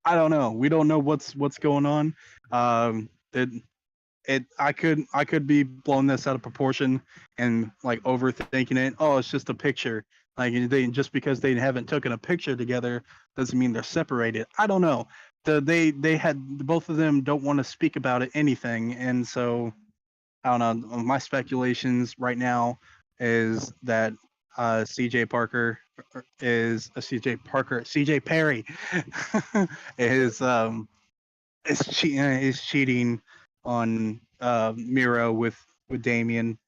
I don't know. We don't know what's going on. It I could be blowing this out of proportion and like overthinking it. Oh, it's just a picture. Like they just because they haven't taken a picture together doesn't mean they're separated. I don't know. They had both of them don't want to speak about it anything, and so I don't know. My speculations right now is that CJ Parker CJ Perry is is cheating on Miro with Damien.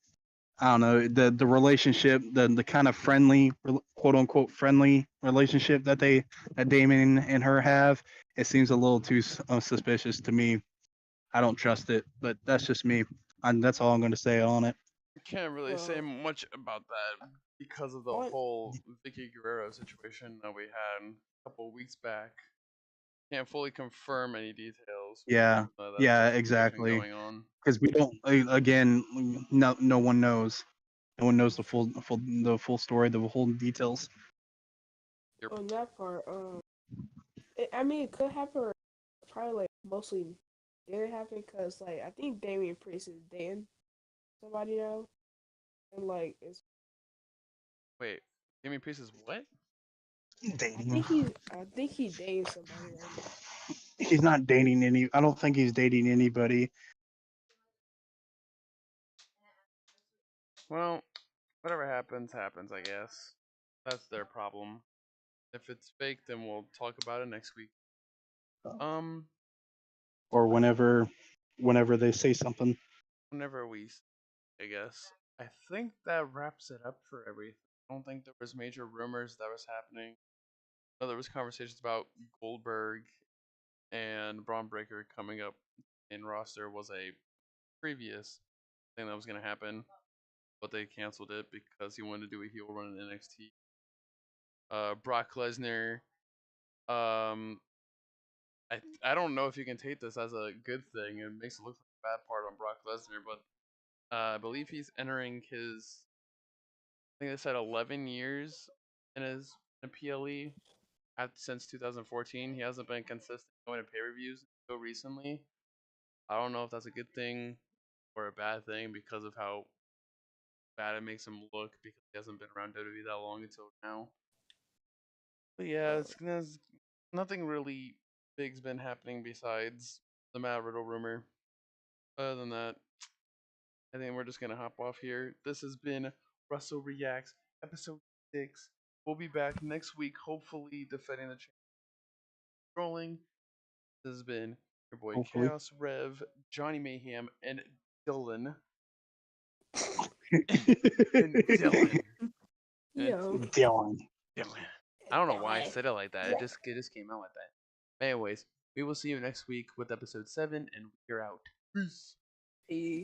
I don't know the relationship, the kind of friendly, quote unquote friendly relationship that Damon and her have. It seems a little too suspicious to me. I don't trust it, but that's just me. And that's all I'm going to say on it. Can't really say Well, much about that because of the on whole Vicky Guerrero situation that we had a couple weeks back. Can't fully confirm any details. Yeah, That whole yeah, situation exactly. going on. Because we don't. Again, no one knows. No one knows the full story, the whole details. You're on that part, I mean, it could happen. Probably like mostly didn't happen because like I think Damian Priest is dating somebody now, and like it's wait. Gaming pieces what? Dating. I think he dating somebody right now. He's not dating any. I don't think he's dating anybody. Well, whatever happens, happens. I guess that's their problem. If it's fake, then we'll talk about it next week. Um, Or whenever they say something. whenever I guess. I think that wraps it up for everything. I don't think there was major rumors that was happening. No, there was conversations about Goldberg and Braun Breaker coming up in roster was a previous thing that was going to happen, but they canceled it because he wanted to do a heel run in NXT. Brock Lesnar. Um, I don't know if you can take this as a good thing. It makes it look like a bad part on Brock Lesnar, but I believe he's entering his. I think they said 11 years in his in PLE. Since 2014, he hasn't been consistent going to pay-per-views until recently. I don't know if that's a good thing or a bad thing because of how bad it makes him look because he hasn't been around WWE that long until now. But yeah, Uh, it's nothing really big's been happening besides the Matt Riddle rumor. Other than that, I think we're just gonna hop off here. This has been Russell Reacts, episode 6. We'll be back next week, hopefully defending the trolling. This has been your boy Hopefully. Chaos Rev, Johnny Mayhem, and Dylan. and Dylan. And yo, Dylan. Dylan. I don't know why I Dylan. said it like that. It just came out like that. Anyways, we will see you next week with episode 7, and we're out. Peace. Peace.